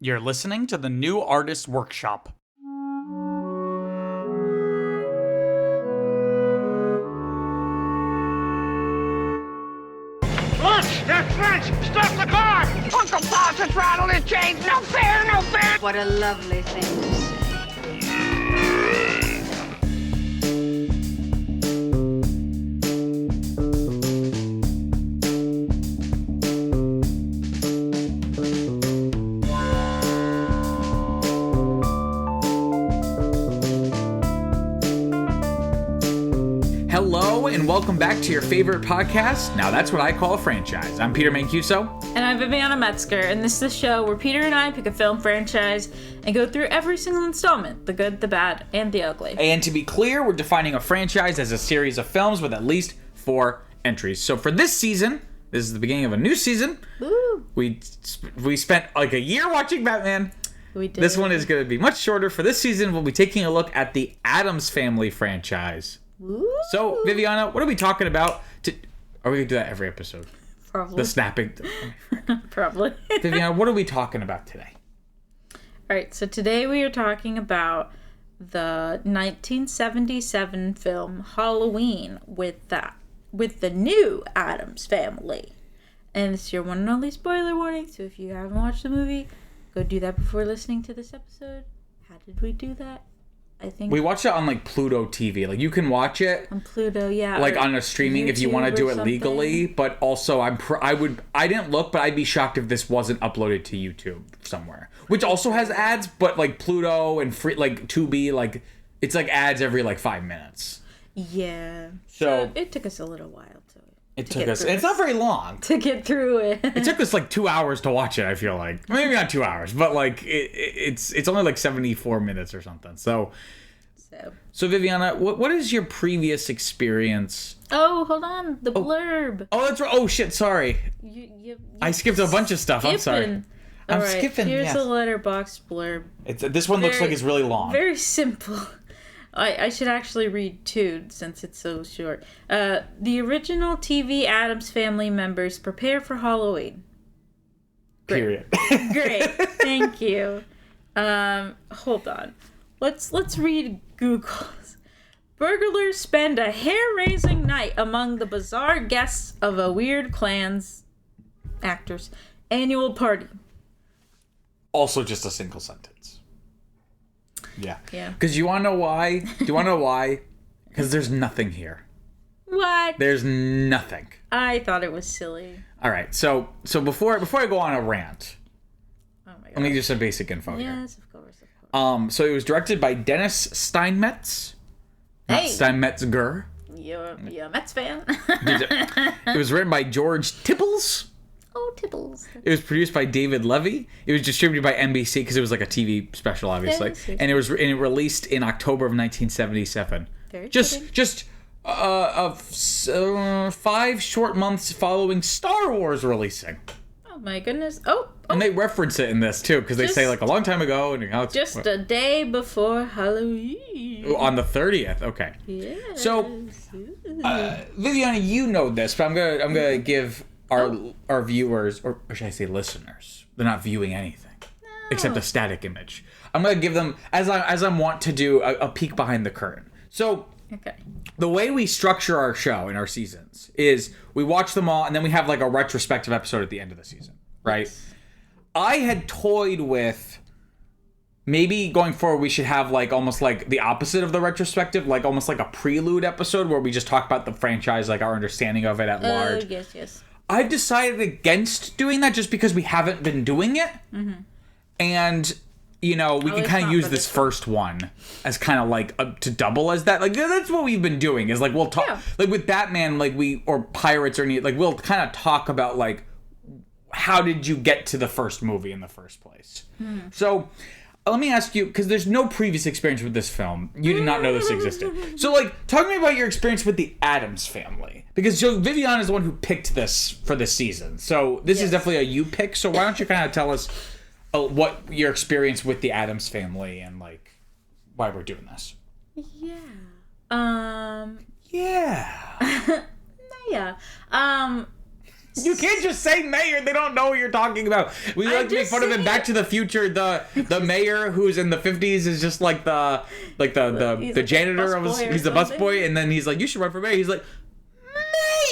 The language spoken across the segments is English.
You're listening to the New Artist Workshop. Look! They're French! Stop the car! Uncle Bob to throttle his chains! No fair, no fair! What a lovely thing to say. Hello and welcome back to your favorite podcast. Now that's what I call a franchise. I'm Peter Mancuso. And I'm Viviana Metzger, and this is the show where Peter and I pick a film franchise and go through every single installment, the good, the bad, and the ugly. And to be clear, we're defining a franchise as a series of films with at least 4 entries. So for this season, this is the beginning of a new season. Woo! We spent like a year watching Batman. We did. This one is going to be much shorter. For this season, we'll be taking a look at the Addams Family franchise. Woo! So, Viviana, what are we talking about? Are we going to do that every episode? Probably. The snapping. Probably. Viviana, what are we talking about today? Alright, so today we are talking about the 1977 film Halloween with the new Addams Family. And it's your one and only spoiler warning, so if you haven't watched the movie, go do that before listening to this episode. How did we do that? I think we watched it on like Pluto TV. Like you can watch it on Pluto, yeah, like on a streaming if you want to do it legally. But also, I didn't look, but I'd be shocked if this wasn't uploaded to YouTube somewhere, which also has ads. But like Pluto and free like Tubi, like it's like ads every like 5 minutes. Yeah. So it took us a little while to. It took us. It's not very long to get through it. It took us like 2 hours to watch it. I feel like maybe not 2 hours, but like it's only like 74 minutes or something. So Viviana, what is your previous experience? Oh, hold on, the blurb. Oh, that's right. Oh shit, sorry. I skipped a bunch of stuff. I'm sorry. I'm skipping. Here's the letterbox blurb. This one looks like it's really long. Very simple. I should actually read two since it's so short. The original TV Addams Family members prepare for Halloween. Great. Period. Great. Thank you. Hold on. Let's read Google's. Burglars spend a hair-raising night among the bizarre guests of a weird clan's actors' annual party. Also just a single sentence. Yeah. Because you want to know why? Do you want to know why? Because there's nothing here. What? There's nothing. I thought it was silly. All right. So before I go on a rant, oh my God. Let me give you some basic info here. Yes, of course. So it was directed by Dennis Steinmetz. Not Steinmetzger. You're a Mets fan. It was written by George Tibbles. Oh, Tibbles. It was produced by David Levy. It was distributed by NBC because it was like a TV special, obviously. Yes. And it released in October of 1977. Very Just 5 short months following Star Wars releasing. Oh my goodness. Oh. And they reference it in this too because they say like a long time ago and how it's just a day before Halloween. On the 30th. Okay. Yes. So, Viviana, you know this, but I'm gonna give our viewers, or should I say listeners, they're not viewing anything except a static image. I'm gonna give them, as I'm wont to do, a peek behind the curtain. So, okay. The way we structure our show and our seasons is we watch them all and then we have like a retrospective episode at the end of the season, right? Yes. I had toyed with maybe going forward we should have like almost like the opposite of the retrospective, like almost like a prelude episode where we just talk about the franchise, like our understanding of it at large. Yes. I've decided against doing that just because we haven't been doing it. Mm-hmm. And, we can kind of use this first one as kind of like to double as that. Like, that's what we've been doing is like we'll talk, like with Batman, like or Pirates or any, like we'll kind of talk about like, how did you get to the first movie in the first place? So let me ask you, because there's no previous experience with this film. You did not know this existed. So, like, talk to me about your experience with the Addams Family. Because Viviana is the one who picked this for this season. So this is definitely a you pick. So why don't you kind of tell us what your experience with the Addams Family and, like, why we're doing this? Yeah. Yeah. Yeah. You can't just say mayor. They don't know what you're talking about. We like to make fun of in Back to the Future. The mayor who's in the 50s is just like the janitor. He's the busboy, and then he's like, you should run for mayor. He's like,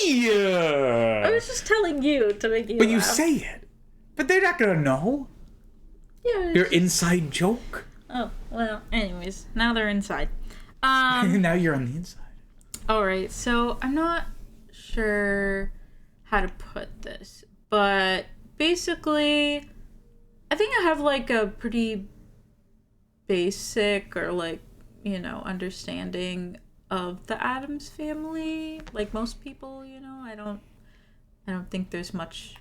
mayor. I was just telling you to make you But laugh. you say it. But they're not going to know. Yeah. Your inside joke. Oh, well, anyways. Now they're inside. Now you're on the inside. Alright, so I'm not sure how to put this, but basically I think I have like a pretty basic or like, you know, understanding of the Addams Family, like most people, you know. I don't think there's much,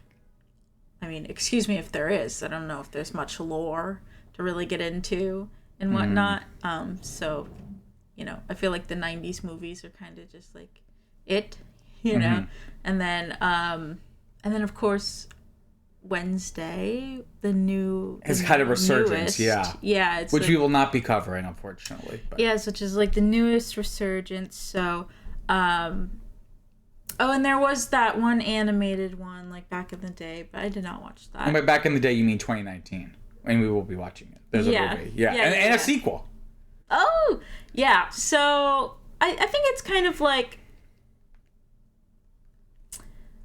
I mean, excuse me if there is, I don't know if there's much lore to really get into and whatnot. So, you know, I feel like the 90s movies are kind of just like it, you know. And then of course Wednesday, it's kind of resurgence, newest, yeah, it's which like, we will not be covering, unfortunately. But. yes, which is like the newest resurgence. So, oh, and there was that one animated one like back in the day, but I did not watch that. And by back in the day, you mean 2019, and we will be watching it. There's a movie, and a sequel. Oh, yeah. So I think it's kind of like,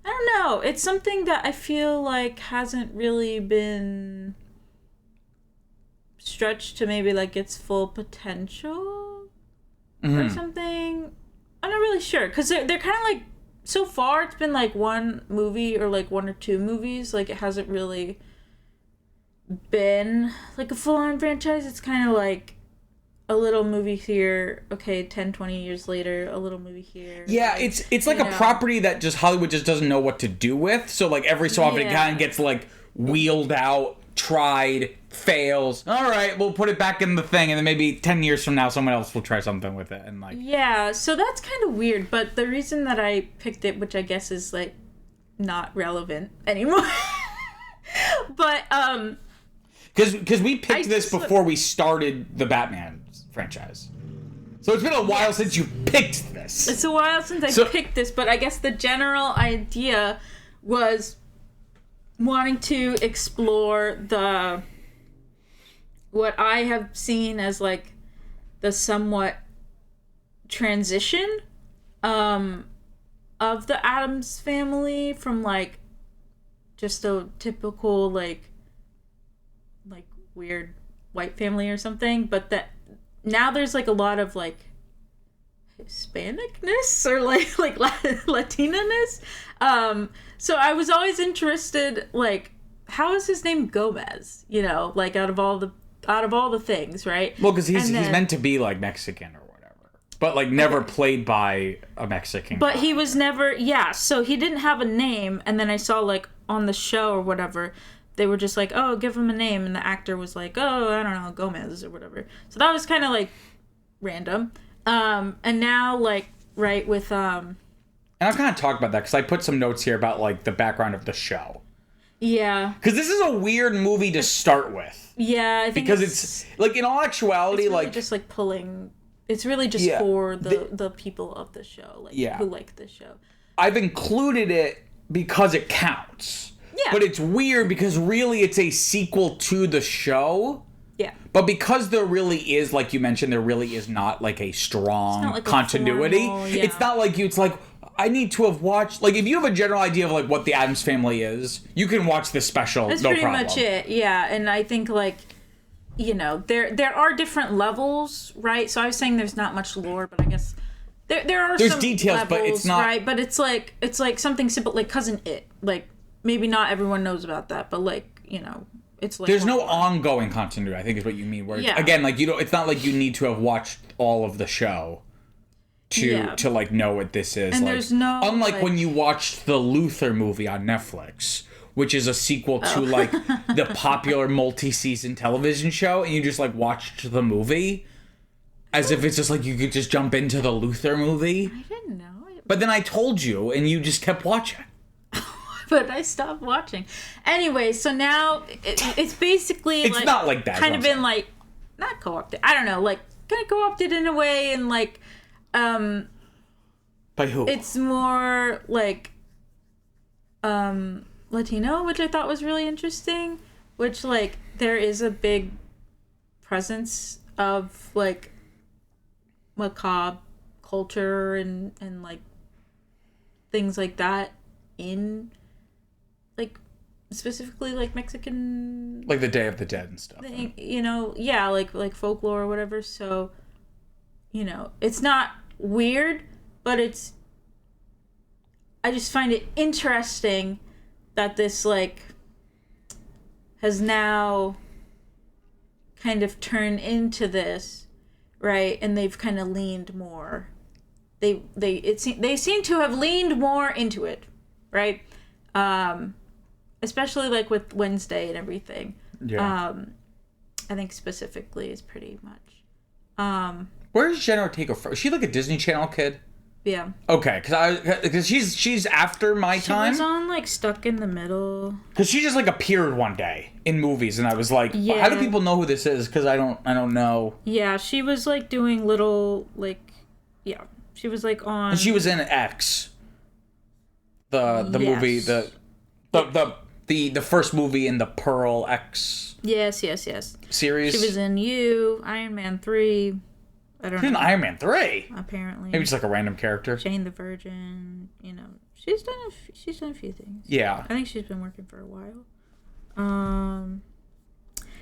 I don't know. It's something that I feel like hasn't really been stretched to maybe like its full potential or something. I'm not really sure because they're kind of like, so far it's been like one movie or like one or two movies. Like it hasn't really been like a full-on franchise. It's kind of like a little movie here, okay, 10, 20 years later, a little movie here. Yeah, it's like a property that just Hollywood just doesn't know what to do with. So like every so often it kind of gets like wheeled out, tried, fails. All right, we'll put it back in the thing, and then maybe 10 years from now someone else will try something with it. And like, yeah, so that's kind of weird. But the reason that I picked it, which I guess is like not relevant anymore, but because we picked this before we started the Batman franchise. So it's been a while since you picked this. It's a while since I picked this, but I guess the general idea was wanting to explore what I have seen as like the somewhat transition of the Addams Family from like just a typical like weird white family or something, but that now there's like a lot of like Hispanicness or like Latina-ness. So I was always interested, like, how is his name Gomez? You know, like out of all the things, right? Well, because he's meant to be like Mexican or whatever, but like never played by a Mexican. But he was never, so he didn't have a name. And then I saw like on the show or whatever, they were just like, oh, give him a name. And the actor was like, oh, I don't know, Gomez or whatever. So that was kind of like random. And now like, right, with... And I've kind of talked about that because I put some notes here about like the background of the show. Yeah. Because this is a weird movie to start with. Yeah, I think because it's like in all actuality, it's really like just like pulling. It's really just for the people of the show, like who like the show. I've included it because it counts. Yeah. But it's weird because really it's a sequel to the show. Yeah. But because there really is, like you mentioned, there really is not like a strong like continuity. It's not like it's like, I need to have watched, like if you have a general idea of like what the Addams Family is, you can watch this special, That's no pretty problem. much it, yeah. And I think like, you know, there are different levels, right? So I was saying there's not much lore, but I guess there are there's some details, levels, but it's not right. But it's like something simple, like Cousin It. Like maybe not everyone knows about that, but like, you know, it's like there's no ongoing continuity, I think is what you mean. Where yeah. again, like it's not like you need to have watched all of the show to like know what this is. And like, there's no unlike when you watched the Luther movie on Netflix, which is a sequel to like the popular multi-season television show, and you just like watched the movie as if it's just like you could just jump into the Luther movie. I didn't know. But then I told you, and you just kept watching. But I stopped watching. Anyway, so now it's basically it's not like that. Kind of been like not co-opted. I don't know, like kind of co-opted in a way, and like by who? It's more like Latino, which I thought was really interesting. Which, like, there is a big presence of, like, macabre culture and like, things like that in, like, specifically, like, Mexican... Like the Day of the Dead and stuff. You know, yeah, like folklore or whatever. So, you know, it's not weird, but it's... I just find it interesting that this, like... has now kind of turned into this, right? And they've kind of leaned more. They seem to have leaned more into it, right? Especially like with Wednesday and everything. Yeah. I think specifically is pretty much. Where does Jenna Ortega from? Is she like a Disney Channel kid? Yeah. Okay, because she's after my time. She was on like Stuck in the Middle. Because she just like appeared one day in movies, and I was like, Yeah. how do people know who this is? Because I don't know. Yeah, she was like doing little like, yeah, she was like on. And she was in X. The Yes. movie the first movie in the Pearl X. Yes. Series. She was in You, Iron Man 3. I don't She's in know. Iron Man 3. Apparently. Maybe just like a random character. Jane the Virgin, you know. She's done a few things. Yeah. I think she's been working for a while.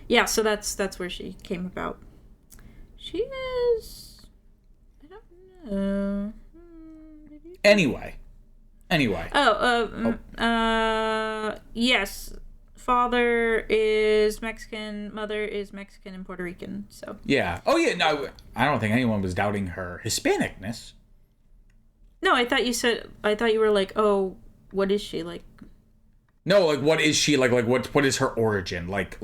Yeah, so that's where she came about. She is, I don't know. Anyway. Yes. Father is Mexican, mother is Mexican and Puerto Rican, so. Yeah. Oh, yeah, no, I don't think anyone was doubting her Hispanicness. No, I thought you were like, oh, what is she, like? No, like, what is she, like what is her origin? Like,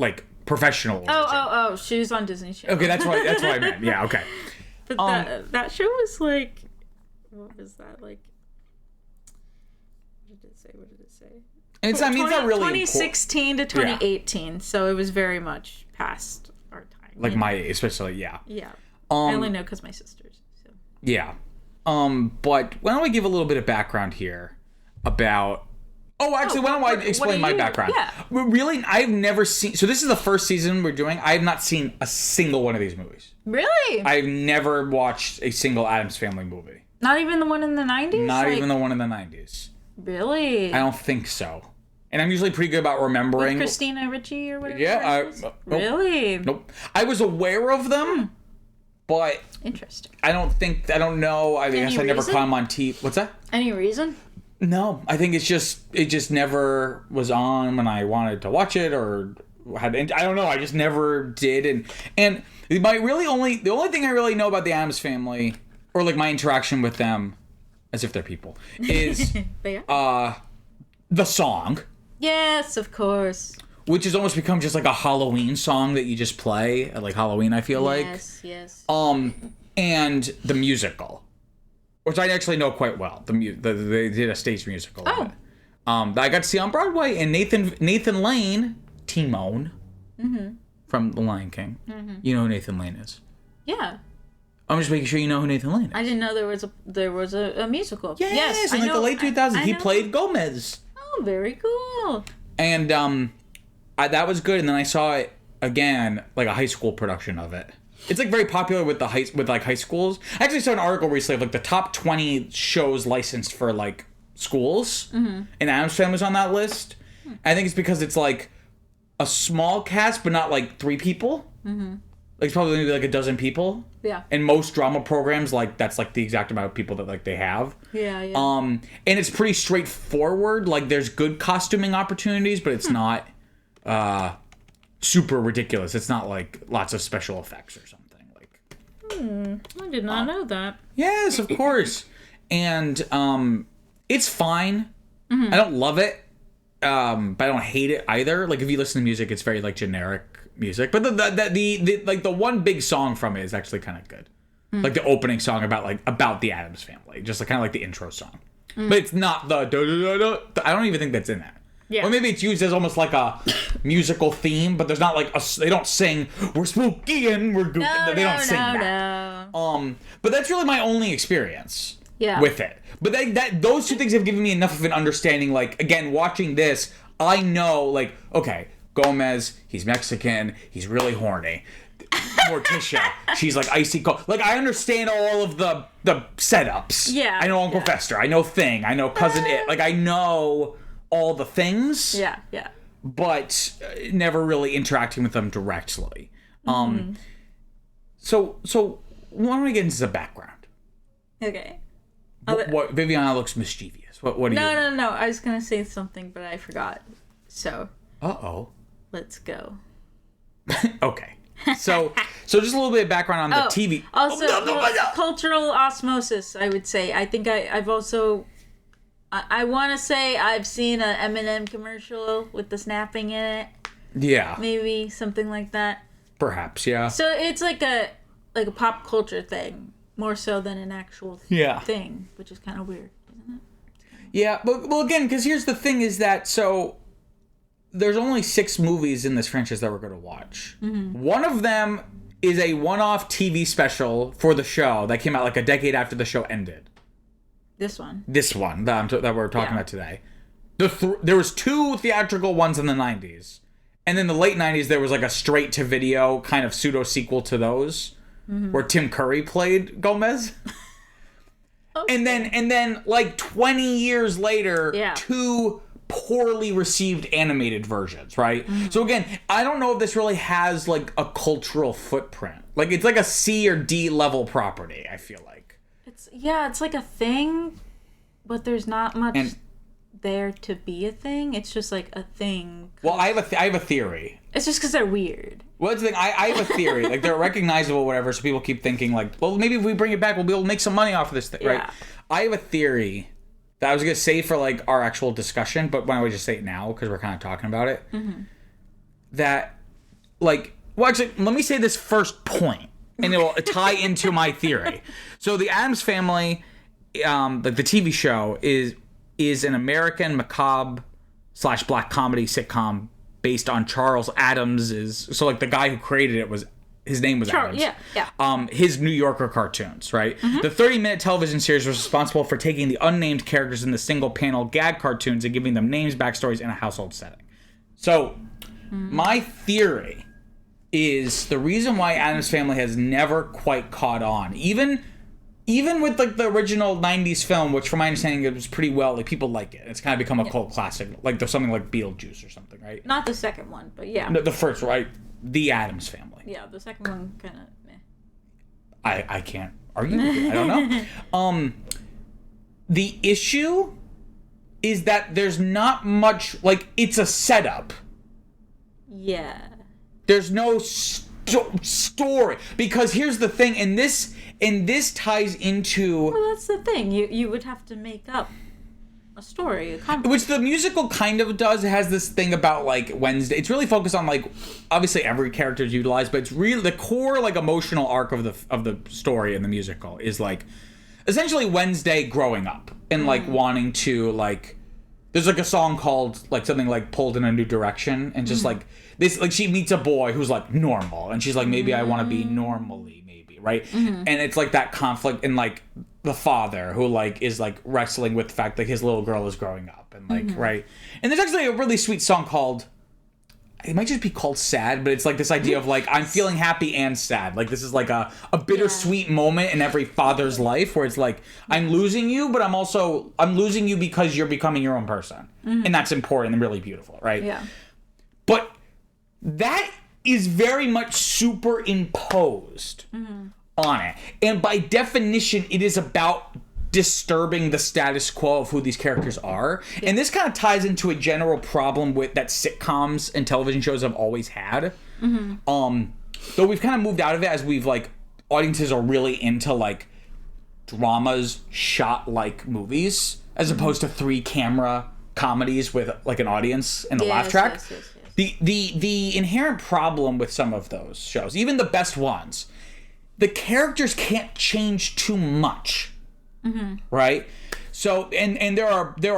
professional origin. Oh, she was on Disney Channel. Okay, that's what I meant. Yeah, okay. But that show was like, what was that, like? What did it say? It's not really 2016 to 2018, so it was very much past our time. Like especially, yeah. Yeah. I only know because my sisters. So. Yeah. But why don't I give a little bit of background here about... Oh, actually, why don't I explain my background? Yeah. Really, I've never seen... So this is the first season we're doing. I have not seen a single one of these movies. Really? I've never watched a single Addams Family movie. Not even the one in the 90s? Not even the one in the 90s. Really? I don't think so. And I'm usually pretty good about remembering. With Christina Ricci or whatever. Yeah. Nope. Really? Nope. I was aware of them, but interesting. I don't know. I guess I never caught them on TV. What's that? Any reason? No, I think it just never was on when I wanted to watch it or had. I don't know. I just never did. And the only thing I really know about the Addams Family, or like my interaction with them, as if they're people, is They are. The song. Yes, of course. Which has almost become just like a Halloween song that you just play at like Halloween, I feel like. Yes. And the musical, which I actually know quite well. They did a stage musical of it. That I got to see on Broadway, and Nathan Lane, Timon, from The Lion King. Mm-hmm. You know who Nathan Lane is. Yeah. I'm just making sure you know who Nathan Lane is. I didn't know there was a musical. Yes, in like the late 2000s, he played Gomez. Oh, very cool. And that was good. And then I saw it again, like a high school production of it. It's like very popular with high schools. I actually saw an article recently of like the top 20 shows licensed for like schools, and Addams Family was on that list. I think it's because it's like a small cast, but not like 3 people. Mm-hmm. Like it's probably maybe like a dozen people. Yeah. And most drama programs, like that's like the exact amount of people that like they have. Yeah. And it's pretty straightforward. Like there's good costuming opportunities, but it's not super ridiculous. It's not like lots of special effects or something. Like I did not know that. Yes, of course. And it's fine. I don't love it. But I don't hate it either. Like if you listen to music, it's very like generic music. But the like the one big song from it is actually kind of good. Like the opening song about the Addams Family, just like kind of like the intro song. But it's not the I don't even think that's in that. Yeah. Or maybe it's used as almost like a musical theme, but there's not like they don't sing we're spooky and we're goofy. They don't sing that. No. But that's really my only experience. with it. But those two things have given me enough of an understanding. Like, again, watching this, I know, like, okay, Gomez, he's Mexican, he's really horny. Morticia, she's like icy cold. Like, I understand all of the setups. Yeah. I know Uncle Fester. I know Thing. I know Cousin It. Like, I know all the things. Yeah. But never really interacting with them directly. So why don't we get into the background? Okay. What Viviana looks mischievous. What do you... No. I was going to say something, but I forgot. So. Uh-oh. Let's go. Okay. So just a little bit of background on the TV. Also, cultural osmosis, I would say. I think I've also... I want to say I've seen an M&M commercial with the snapping in it. Yeah. Maybe something like that. Perhaps, yeah. So it's like a pop culture thing, more so than an actual thing, which is kind of weird, isn't it? Yeah, but well, again, because here's the thing is that, so there's only 6 movies in this franchise that we're going to watch. One of them is a one-off TV special for the show that came out like a decade after the show ended. This one that we're talking about today. There was 2 theatrical ones in the 90s. And in the late 90s, there was like a straight-to-video kind of pseudo-sequel to those, where Tim Curry played Gomez. Okay. And then like 20 years later, 2 poorly received animated versions, right? So again, I don't know if this really has like a cultural footprint. Like, it's like a C or D level property, I feel like. It's like a thing, but there's not much there to be a thing. It's just like a thing. Well, I have a theory. It's just because they're weird. Well, that's the thing. I have a theory. Like, they're recognizable, whatever, so people keep thinking, like, well, maybe if we bring it back, we'll be able to make some money off of this thing, right? I have a theory that I was going to say for, like, our actual discussion, but why don't we just say it now, because we're kind of talking about it. That, like, well, actually, let me say this first point, and it will tie into my theory. So the Addams Family, like the TV show, is an American macabre / black comedy sitcom based on Charles Addams'. So like the guy who created it his name was Addams. Yeah. His New Yorker cartoons, right? The 30-minute television series was responsible for taking the unnamed characters in the single-panel gag cartoons and giving them names, backstories, and a household setting. So my theory is the reason why Addams Family has never quite caught on, even with like the original 90s film, which from my understanding it was pretty well, like people like it. It's kind of become a cult classic. Like there's something like Beetlejuice or something, right? Not the second one, but yeah. No, the first, right? The Addams Family. Yeah, the second one kind of meh. I can't argue with you. I don't know. The issue is that there's not much, like, it's a setup. Yeah. There's no story, because here's the thing, and this ties into. Well, that's the thing. You would have to make up a story, which the musical kind of does. It has this thing about like Wednesday. It's really focused on like obviously every character is utilized, but it's really the core like emotional arc of the story in the musical is like essentially Wednesday growing up and like wanting to like. There's like a song called like something like Pulled in a New Direction, and just like this, like she meets a boy who's like normal, and she's like, maybe I want to be normally, maybe, right? And it's like that conflict, and like the father who like is like wrestling with the fact that his little girl is growing up, and like right. And there's actually a really sweet song called. It might just be called Sad, but it's like this idea of like I'm feeling happy and sad. Like this is like a bittersweet moment in every father's life where it's like I'm losing you, but I'm losing you because you're becoming your own person. And that's important and really beautiful, right? Yeah. But that is very much superimposed on it. And by definition, it is about disturbing the status quo of who these characters are. And this kind of ties into a general problem with that sitcoms and television shows have always had. Though we've kind of moved out of it as we've like audiences are really into like dramas shot like movies as opposed to 3-camera comedies with like an audience and a laugh track. Yes. The inherent problem with some of those shows, even the best ones, the characters can't change too much. Right? So and there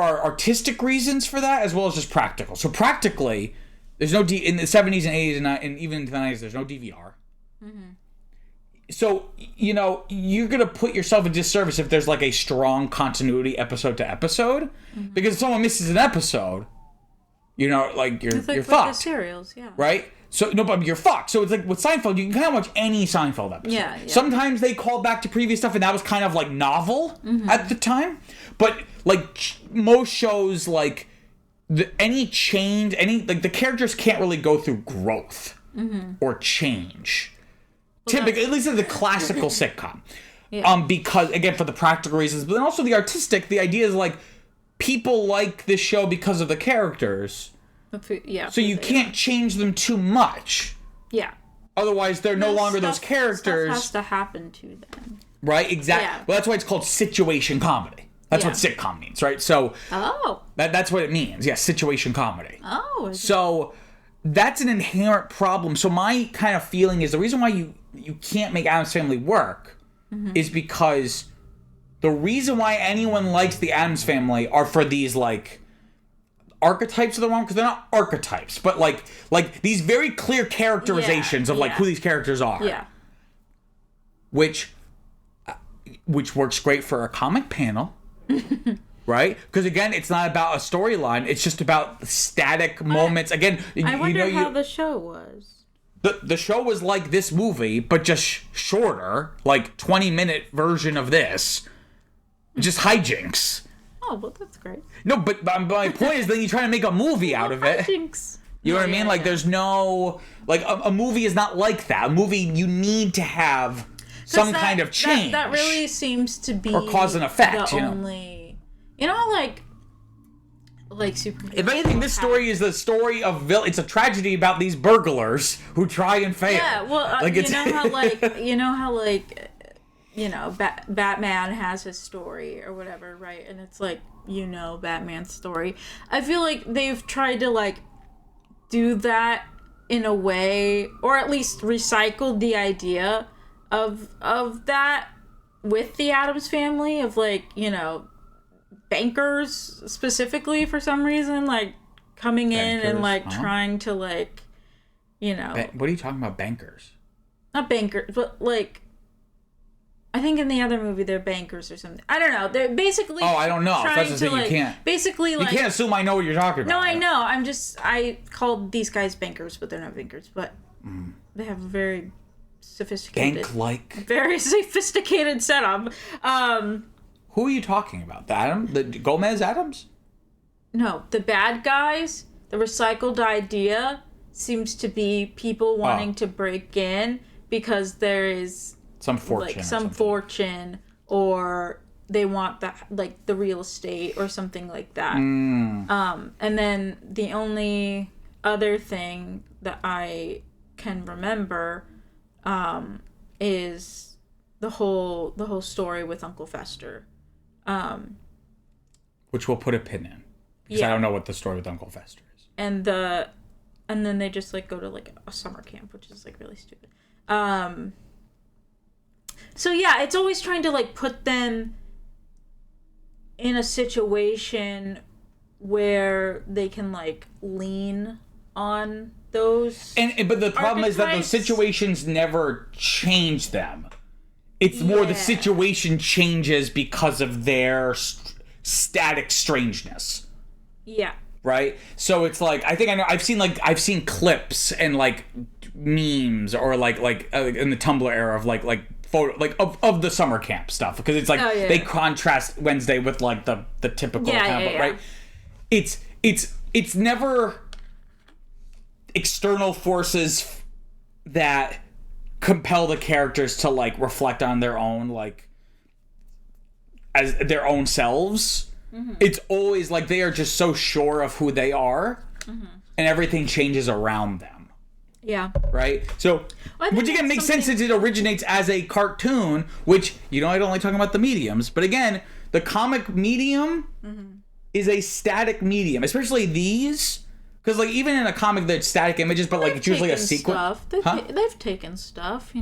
are artistic reasons for that as well as just practical. So practically, there's no in the 70s and 80s and even in the 90s, there's no DVR. So, you know, you're going to put yourself in disservice if there's like a strong continuity episode to episode. Because if someone misses an episode, you know, like you're with the fucked. serials, yeah. Right? So, no, but you're fucked. So it's like with Seinfeld, you can kind of watch any Seinfeld episode. Yeah. Sometimes they call back to previous stuff, and that was kind of like novel at the time. But like most shows, like any change, like the characters can't really go through growth or change. Typically, at least in the classical sitcom. Yeah. Because, again, for the practical reasons, but then also the artistic, the idea is like people like this show because of the characters. Yeah. So you can't change them too much. Yeah. Otherwise, they're no longer those characters. Stuff has to happen to them. Right? Exactly. Yeah. Well, that's why it's called situation comedy. That's what sitcom means, right? So that's what it means. Yeah, situation comedy. Oh. So that's an inherent problem. So my kind of feeling is the reason why you can't make Addams Family work is because the reason why anyone likes the Addams Family are for these like archetypes of the wrong, because they're not archetypes, but like these very clear characterizations of like who these characters are. Yeah. Which works great for a comic panel. Right? Because again, it's not about a storyline, it's just about static moments. Again, I wonder how the show was. The show was like this movie, but just shorter, like 20-minute version of this. Just hijinks. Oh, well, that's great. No, but my point is then you try to make a movie out of it. Hijinks. You know what I mean? Like there's no... Like a movie is not like that. A movie, you need to have some kind of change. That really seems to be... Or cause and effect, the you know? only... You know, like Superman. If anything, this story is the story of it's a tragedy about these burglars who try and fail. Yeah, well, like you know how Batman has his story or whatever, right? And it's like, Batman's story. I feel like they've tried to like do that in a way, or at least recycle the idea of that with the Addams Family, of like, bankers specifically for some reason, like coming in and like trying to like, what are you talking about, bankers? Not bankers, but like, I think in the other movie they're bankers or something. I don't know. They're basically I don't know. That's the thing, like, you can't. Basically, like, you can't assume I know what you're talking about. No, I know. I called these guys bankers, but they're not bankers. But they have a very sophisticated, very sophisticated setup. Who are you talking about? The Gomez Addams? No, the bad guys. The recycled idea seems to be people wanting to break in because there is some fortune, like some fortune, or they want that, like the real estate or something like that. And then the only other thing that I can remember is the whole story with Uncle Fester. Which we'll put a pin in. Because I don't know what the story with Uncle Fester is. And then they just like go to like a summer camp, which is like really stupid. So yeah, it's always trying to like put them in a situation where they can like lean on those. But the problem is that those situations never change them. It's more the situation changes because of their static strangeness. Yeah. Right? So it's like, I've seen clips and like memes or like in the Tumblr era of like photo like of the summer camp stuff, because it's like they contrast Wednesday with like the typical right? It's never external forces that compel the characters to like reflect on their own, like as their own selves. It's always like they are just so sure of who they are, and everything changes around them. Yeah. Right? So, which again makes sense since it originates as a cartoon, which, I don't like talking about the mediums, but again, the comic medium is a static medium, especially these. Because, like, even in a comic, they're static images, but, like, it's usually a sequence. They've taken stuff,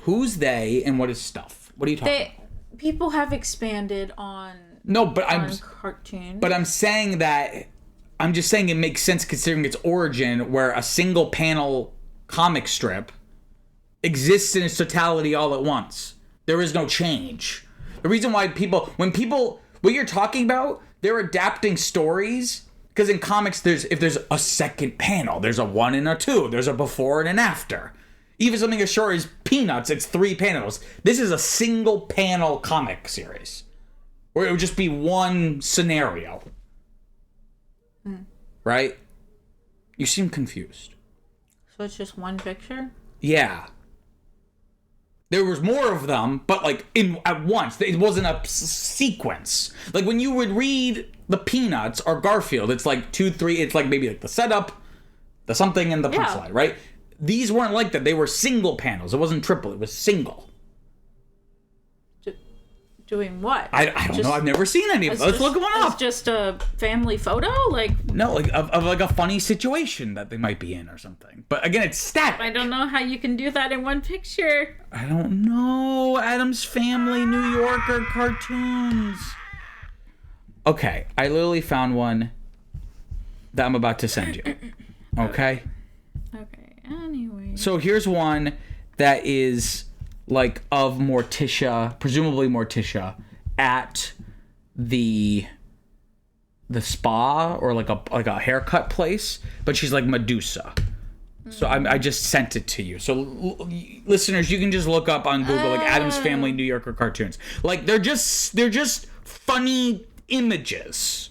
Who's they and what is stuff? What are you talking about? People have expanded on cartoons. But I'm saying that... I'm just saying it makes sense considering its origin, where a single panel comic strip exists in its totality all at once. There is no change. The reason why what you're talking about, they're adapting stories, because in comics, if there's a second panel, there's a 1 and a 2, there's a before and an after. Even something as short as Peanuts, it's 3 panels. This is a single panel comic series, where it would just be one scenario. Right? You seem confused. So it's just one picture? Yeah. There was more of them, but like at once. It wasn't a sequence. Like when you would read the Peanuts or Garfield, it's like 2, 3. It's like maybe like the setup, the something, and the punchline, right? These weren't like that. They were single panels. It wasn't triple. It was single. Doing what? I don't know. I've never seen any of them. Let's look one up. It's just a family photo? No, like of like a funny situation that they might be in or something. But again, it's static. I don't know how you can do that in one picture. I don't know. Addams Family, New Yorker cartoons. Okay, I literally found one that I'm about to send you. Okay? Okay, anyway. So here's one that is like of Morticia, presumably Morticia, at the spa or like a haircut place, but she's like Medusa. So I just sent it to you. So listeners, you can just look up on Google like Addams Family New Yorker cartoons. Like they're just funny images.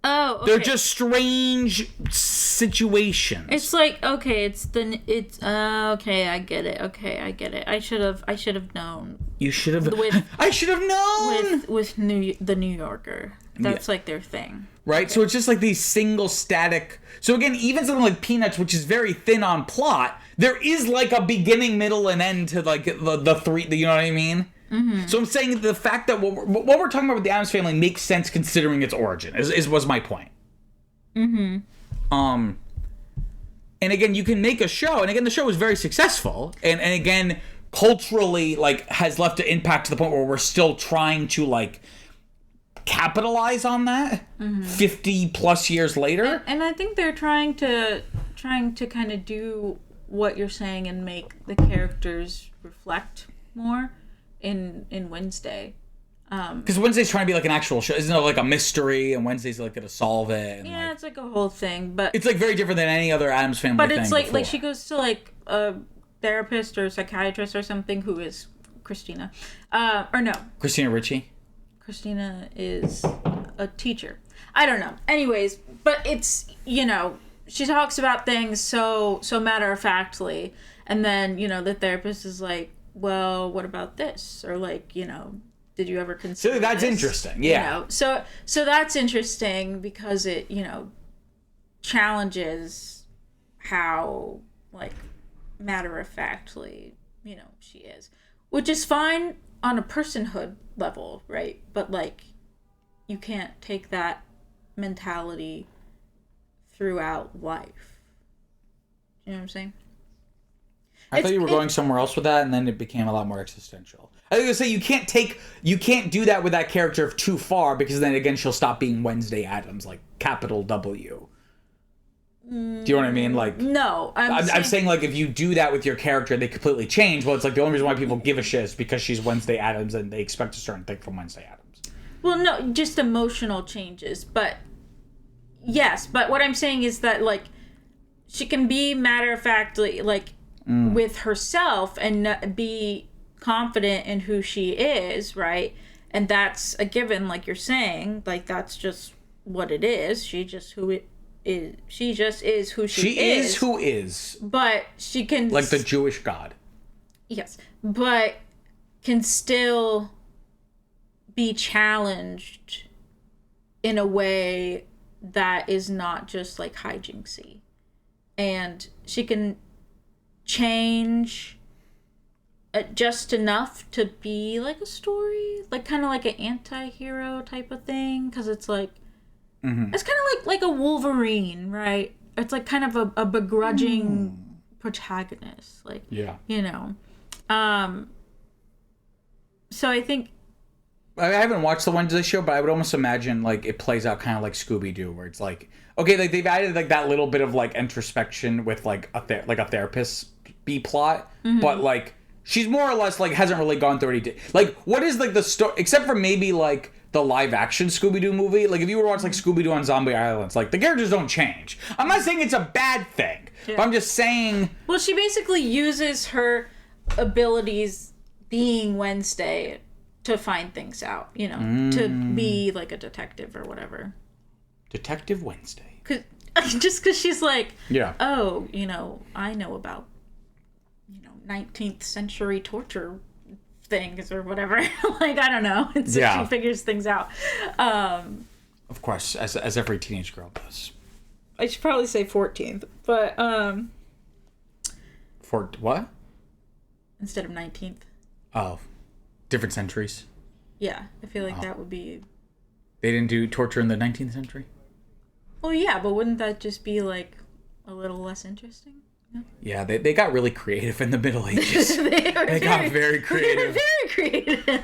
Oh, okay. They're just strange situations. It's like, okay, okay, I get it. Okay, I get it. I should have known. You should have. I should have known. With the New Yorker, that's like their thing, right? Okay. So it's just like these single static. So again, even something like Peanuts, which is very thin on plot, there is like a beginning, middle, and end to like the three. You know what I mean? Mm-hmm. So I'm saying the fact that what we're talking about with the Addams Family makes sense considering its origin. Was my point. Mm-hmm. And again, you can make a show, and again, the show was very successful, and again, culturally, like, has left an impact to the point where we're still trying to, like, capitalize on that 50 plus years later. And I think they're trying to kind of do what you're saying and make the characters reflect more in Wednesday. Because Wednesday's trying to be like an actual show. Isn't it like a mystery, and Wednesday's like going to solve it? And yeah, it's like a whole thing, but it's like very different than any other Addams Family thing. But it's like she goes to like a therapist or psychiatrist or something who is Christina. Or no. Christina Ricci? Christina is a teacher. I don't know. Anyways, but it's, she talks about things so matter-of-factly, and then, the therapist is like, well, what about this? Or like, did you ever consider that's this? Interesting, yeah. So that's interesting because it, challenges how, like, matter-of-factly, she is. Which is fine on a personhood level, right? But, like, you can't take that mentality throughout life. You know what I'm saying? I thought you were going somewhere else with that, and then it became a lot more existential. I was going to say, you can't do that with that character too far, because then again she'll stop being Wednesday Addams, like capital W. Do you know what I mean? Like, no, I'm saying like if you do that with your character, they completely change. Well, it's like the only reason why people give a shit is because she's Wednesday Addams, and they expect a certain thing from Wednesday Addams. Well, no, just emotional changes, but yes, but what I'm saying is that like she can be matter-of-factly like with herself and be confident in who she is, right? And that's a given, like you're saying, like that's just what it is. She just is who she is. She is who is. But she can, like the Jewish God. Yes, but can still be challenged in a way that is not just like hijinksy. And she can change just enough to be like a story, like kind of like an anti-hero type of thing, because it's like it's kind of like a Wolverine, right? It's like kind of a begrudging protagonist, like so I think I haven't watched the ones of the show, but I would almost imagine like it plays out kind of like Scooby-Doo, where it's like, okay, like they've added like that little bit of like introspection with like a therapist B plot, but like she's more or less like hasn't really gone through any like what is like the story except for maybe like the live action Scooby-Doo movie. Like if you were to watch like Scooby-Doo on Zombie Islands, like the characters don't change. I'm not saying it's a bad thing, but I'm just saying. Well, she basically uses her abilities being Wednesday to find things out, you know, to be like a detective or whatever. Detective Wednesday. Just because she's like, yeah, oh, you know, I know about, you know, 19th century torture things or whatever. Like, I don't know. It's she figures things out. Of course, as every teenage girl does. I should probably say 14th, but For what? Instead of 19th. Oh, different centuries. Yeah, I feel like that would be. They didn't do torture in the 19th century? Well, yeah, but wouldn't that just be like a little less interesting? No? Yeah, they got really creative in the Middle Ages. they got very creative. Very creative.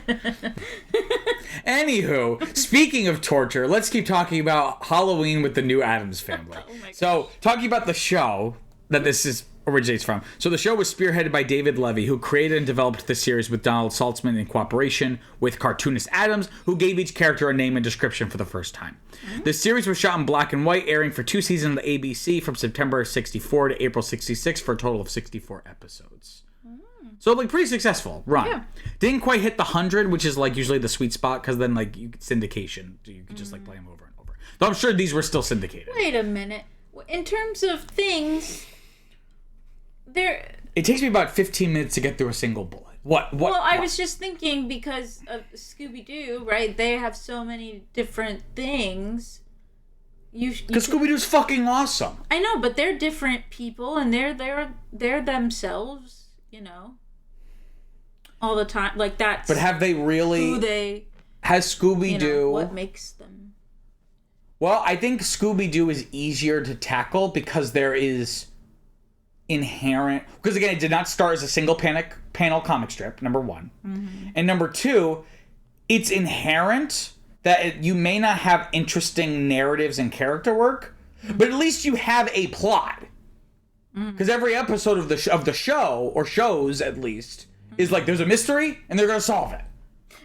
Anywho, speaking of torture, let's keep talking about Halloween with the new Addams Family. So, talking about the show that this originates from. So the show was spearheaded by David Levy, who created and developed the series with Donald Saltzman in cooperation with cartoonist Addams, who gave each character a name and description for the first time. The series was shot in black and white, airing for 2 seasons on the ABC from September 64 to April 66 for a total of 64 episodes. So like pretty successful run. Yeah. Didn't quite hit the 100, which is like usually the sweet spot, because then like you get syndication, you could just like play them over and over. Though I'm sure these were still syndicated. Wait a minute. In terms of things, it takes me about 15 minutes to get through a single bullet. What? Well, I was just thinking because of Scooby-Doo, right? They have so many different things. Because Scooby-Doo's fucking awesome. I know, but they're different people, and they're themselves, you know, all the time. Like that's. But have they really? Who they? Has Scooby-Doo? You know, what makes them? Well, I think Scooby-Doo is easier to tackle because there is inherent, because again, it did not start as a single panel comic strip, number one. And number two, it's inherent that you may not have interesting narratives and character work, but at least you have a plot. Because every episode of the show, or shows at least, is like there's a mystery and they're going to solve it.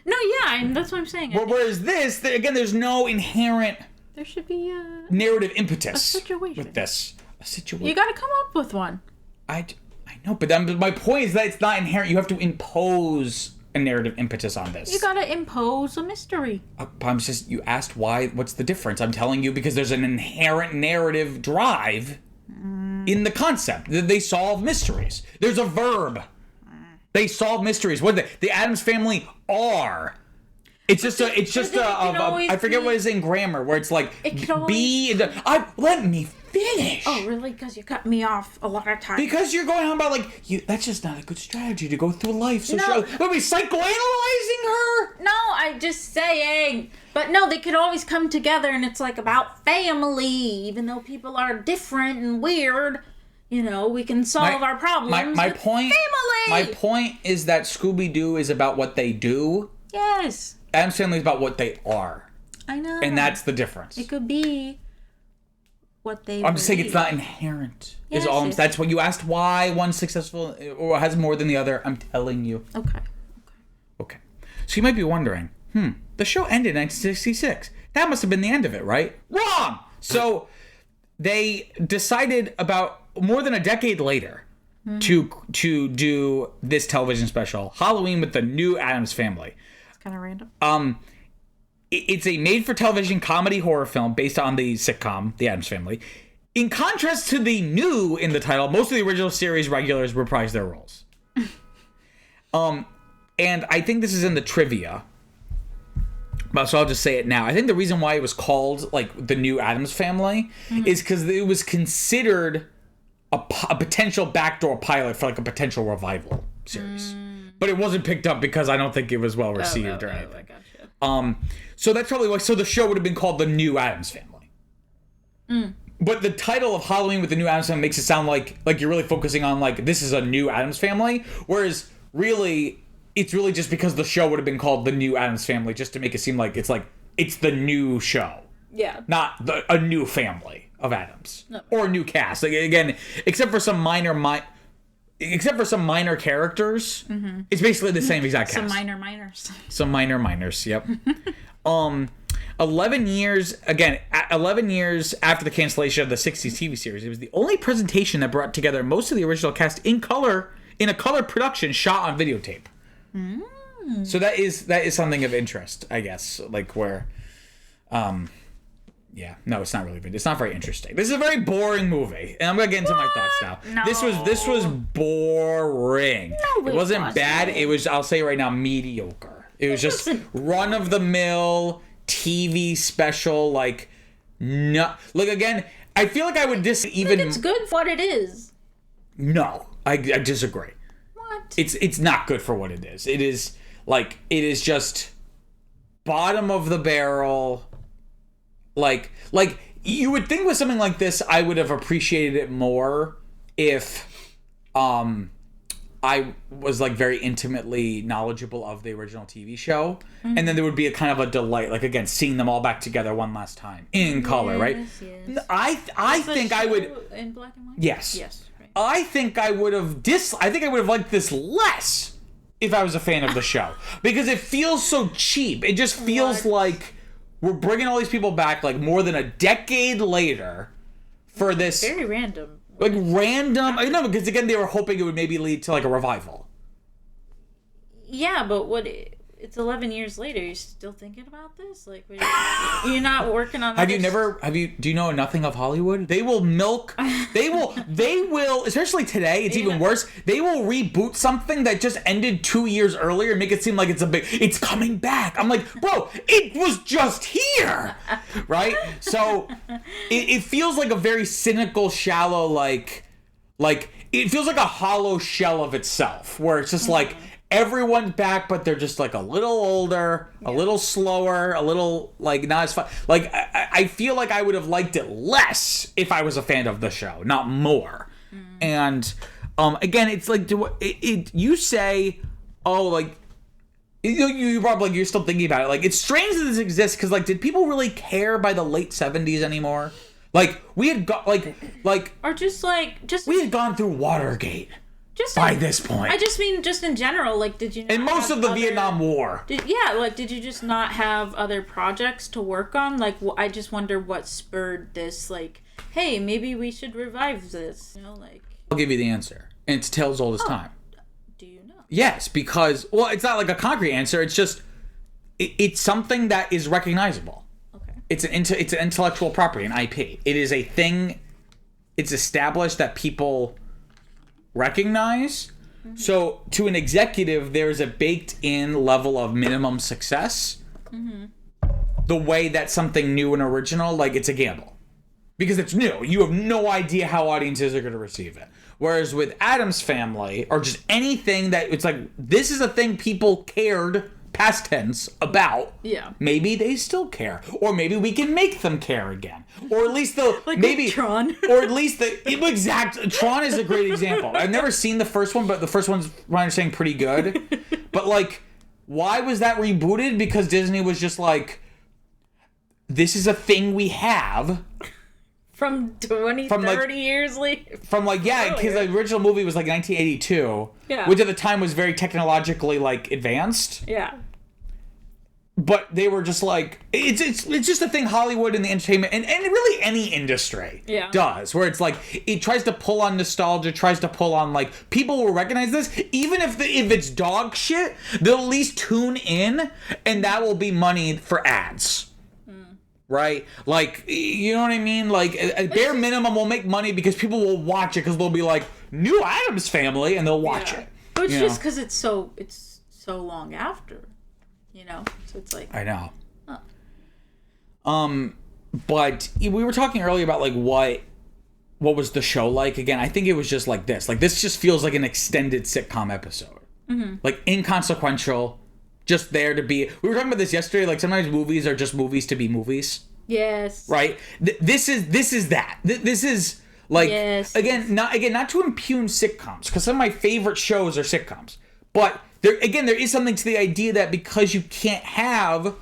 No, yeah, and that's what I'm saying. Whereas this, again, there's no inherent. There should be a narrative impetus situation with this. A situation. You got to come up with one. I know, but my point is that it's not inherent. You have to impose a narrative impetus on this. You gotta impose a mystery. You asked why, what's the difference? I'm telling you because there's an inherent narrative drive in the concept. They solve mysteries. There's a verb. They solve mysteries. What the Addams Family are. It's just I forget what it is in grammar, where it's like, let me finish. Oh, really? Because you cut me off a lot of times. Because you're going on about, like, that's just not a good strategy to go through life. So what are we, psychoanalyzing her? No, I'm just saying. But no, they could always come together, and it's, like, about family. Even though people are different and weird, you know, we can solve our problems with family. My point is that Scooby-Doo is about what they do. Yes. Addams Family is about what they are. I know. And that's the difference. It could be what they I'm just saying it's not inherent. Yes, that's what you asked, why one's successful or has more than the other. I'm telling you. Okay. So you might be wondering, the show ended in 1966. That must have been the end of it, right? Wrong! So they decided about more than a decade later to do this television special, Halloween with the new Addams Family. Kind of random. It's a made-for-television comedy horror film based on the sitcom The Addams Family. In contrast to the new in the title, most of the original series regulars reprised their roles. And I think this is in the trivia, so I'll just say it now. I think the reason why it was called like the new Addams Family is because it was considered a potential backdoor pilot for like a potential revival series. But it wasn't picked up because I don't think it was well received or anything. Gotcha. So that's probably why. So the show would have been called The New Addams Family. But the title of Halloween with the New Addams Family makes it sound like you're really focusing on like this is a new Addams Family, whereas really it's really just because the show would have been called The New Addams Family, just to make it seem like it's the new show. Yeah. Not a new family of Addams. No. Or a new cast. Like, again, except for some minor characters, it's basically the same exact cast. Some minor minors. Some minor minors, yep. 11 years after the cancellation of the 60s TV series, it was the only presentation that brought together most of the original cast in a color production shot on videotape. So that is something of interest, I guess. Like where, yeah, no, it's not really good. It's not very interesting. This is a very boring movie, and I'm gonna get into my thoughts now. No. This was boring. No, it wasn't bad. It was, I'll say right now, mediocre. It was just run of the mill TV special. Like, no, like again, I feel like I would even. It's good for what it is. No, I disagree. What? It's not good for what it is. It is just bottom of the barrel. Like you would think with something like this, I would have appreciated it more if I was like very intimately knowledgeable of the original TV show, and then there would be a kind of a delight, like again seeing them all back together one last time in color, right? Yes. I think I would in black and white. Yes. Right. I think I would have liked this less if I was a fan of the show, because it feels so cheap. It just feels like we're bringing all these people back like more than a decade later for this very random. Like random. I know, because again they were hoping it would maybe lead to like a revival. Yeah, but it's 11 years later. You're still thinking about this? Like, you're not working on. Do you know nothing of Hollywood? They will milk. They will. Especially today, it's even worse. They will reboot something that just ended 2 years earlier and make it seem like it's coming back. I'm like, bro, it was just here, right? So it feels like a very cynical, shallow, like it feels like a hollow shell of itself, where it's just like. Everyone's back, but they're just like a little older, a little slower, a little like not as fun. Like I feel like I would have liked it less if I was a fan of the show, not more. And again, it's like you say, oh, like you probably like, you're still thinking about it. Like it's strange that this exists because like did people really care by the late 70s anymore? Like we had got like or just we had gone through Watergate. Just by this point. I just mean just in general, like did you not and most of the Vietnam War. Did you just not have other projects to work on? Like I just wonder what spurred this, like, hey, maybe we should revive this, you know, like. I'll give you the answer. And it's Tales Old as Time. Do you know? Yes, because well, it's not like a concrete answer, it's just it's something that is recognizable. Okay. It's an intellectual property, an IP. It is a thing, it's established that people recognize. So to an executive there's a baked in level of minimum success, the way that something new and original, like it's a gamble because it's new. You have no idea how audiences are going to receive it, whereas with Addams Family or just anything that it's like this is a thing people cared past tense about. Yeah. Maybe they still care, or maybe we can make them care again, or at least the like maybe Tron, or at least the exact Tron is a great example. I've never seen the first one, but the first one's, my understanding, pretty good. But like, why was that rebooted? Because Disney was just like, this is a thing we have. From 30 years later. From like, yeah, because the original movie was like 1982. Yeah. Which at the time was very technologically like advanced. Yeah. But they were just like, it's just a thing Hollywood and the entertainment and really any industry does, where it's like it tries to pull on nostalgia, tries to pull on like people will recognize this, even if it's dog shit, they'll at least tune in, and that will be money for ads. Right? Like, you know what I mean? Like, at bare minimum, we'll make money because people will watch it because they'll be like, New Addams Family, and they'll watch it. But it's just because it's so long after, you know? So it's like... I know. But we were talking earlier about, like, what was the show like? Again, I think it was just like this. Like, this just feels like an extended sitcom episode. Like, inconsequential. Just there to be. We were talking about this yesterday. Like sometimes movies are just movies to be movies. Yes. Right. This is that. This is like yes. Not to impugn sitcoms, because some of my favorite shows are sitcoms. But there is something to the idea that because you can't have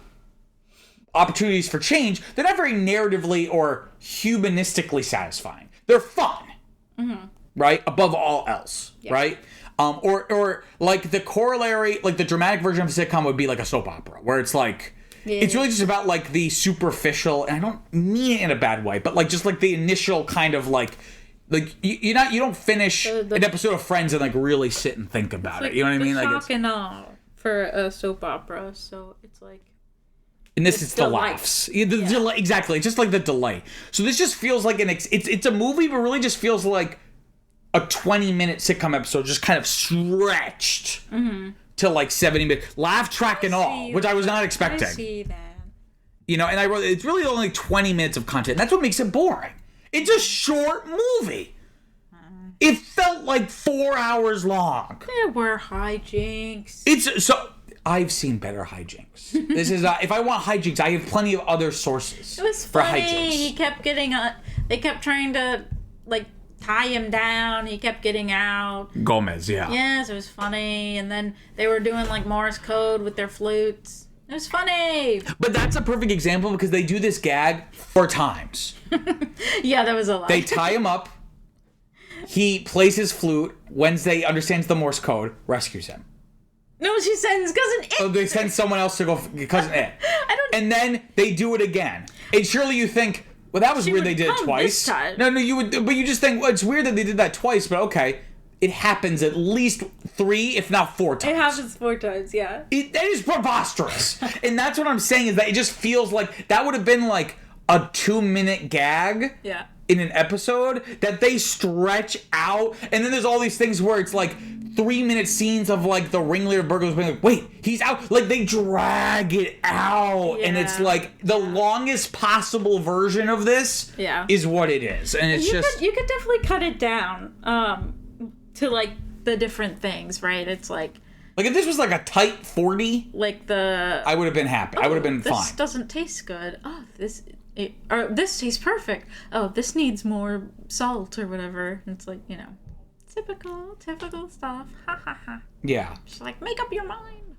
opportunities for change, they're not very narratively or humanistically satisfying. They're fun, right? Above all else, right? Or like the corollary, like the dramatic version of a sitcom would be like a soap opera, where it's like, it's really just about like the superficial, and I don't mean it in a bad way, but like just like the initial kind of like you don't finish an episode of Friends and like really sit and think about it. You know what I mean? Like shock and awe for a soap opera, so it's like. And this is the laughs. Delay, exactly. It's just like the delay. So this just feels like it's a movie, but really just feels like a 20-minute sitcom episode just kind of stretched to like 70 minutes. Laugh track and all, which I was not expecting. I see that. You know, and I wrote, it's really only 20 minutes of content. And that's what makes it boring. It's a short movie. It felt like 4 hours long. There were hijinks. I've seen better hijinks. This is if I want hijinks, I have plenty of other sources. It was for funny. Hijinks. He kept getting they kept trying to like tie him down. He kept getting out. Gomez, yeah. Yes, it was funny. And then they were doing like Morse code with their flutes. It was funny. But that's a perfect example because they do this gag 4 times. Yeah, that was a lot. They tie him up. He plays his flute. Wednesday understands the Morse code, rescues him. No, she sends cousin It. Oh, they send someone else to go cousin It. And then they do it again. And surely you think, well, that was She weird. would They did it come twice. this time. No, you would, but you just think, well, it's weird that they did that twice. But okay, it happens at least 3, if not 4 times. It happens 4 times, yeah. That is preposterous. And that's what I'm saying is that it just feels like that would have been like a 2-minute gag. Yeah. In an episode that they stretch out, and then there's all these things where it's like 3-minute scenes of like the ringleader burglars being like, wait, he's out. Like they drag it out, and it's like the longest possible version of this is what it is, and it's you could definitely cut it down to like the different things, right? It's like if this was like a tight 40, like I would have been happy. I would have been fine. This doesn't taste good. Oh, this tastes perfect. Oh, this needs more salt or whatever. And it's like, you know, typical stuff. Ha ha ha. Yeah. She's like, make up your mind.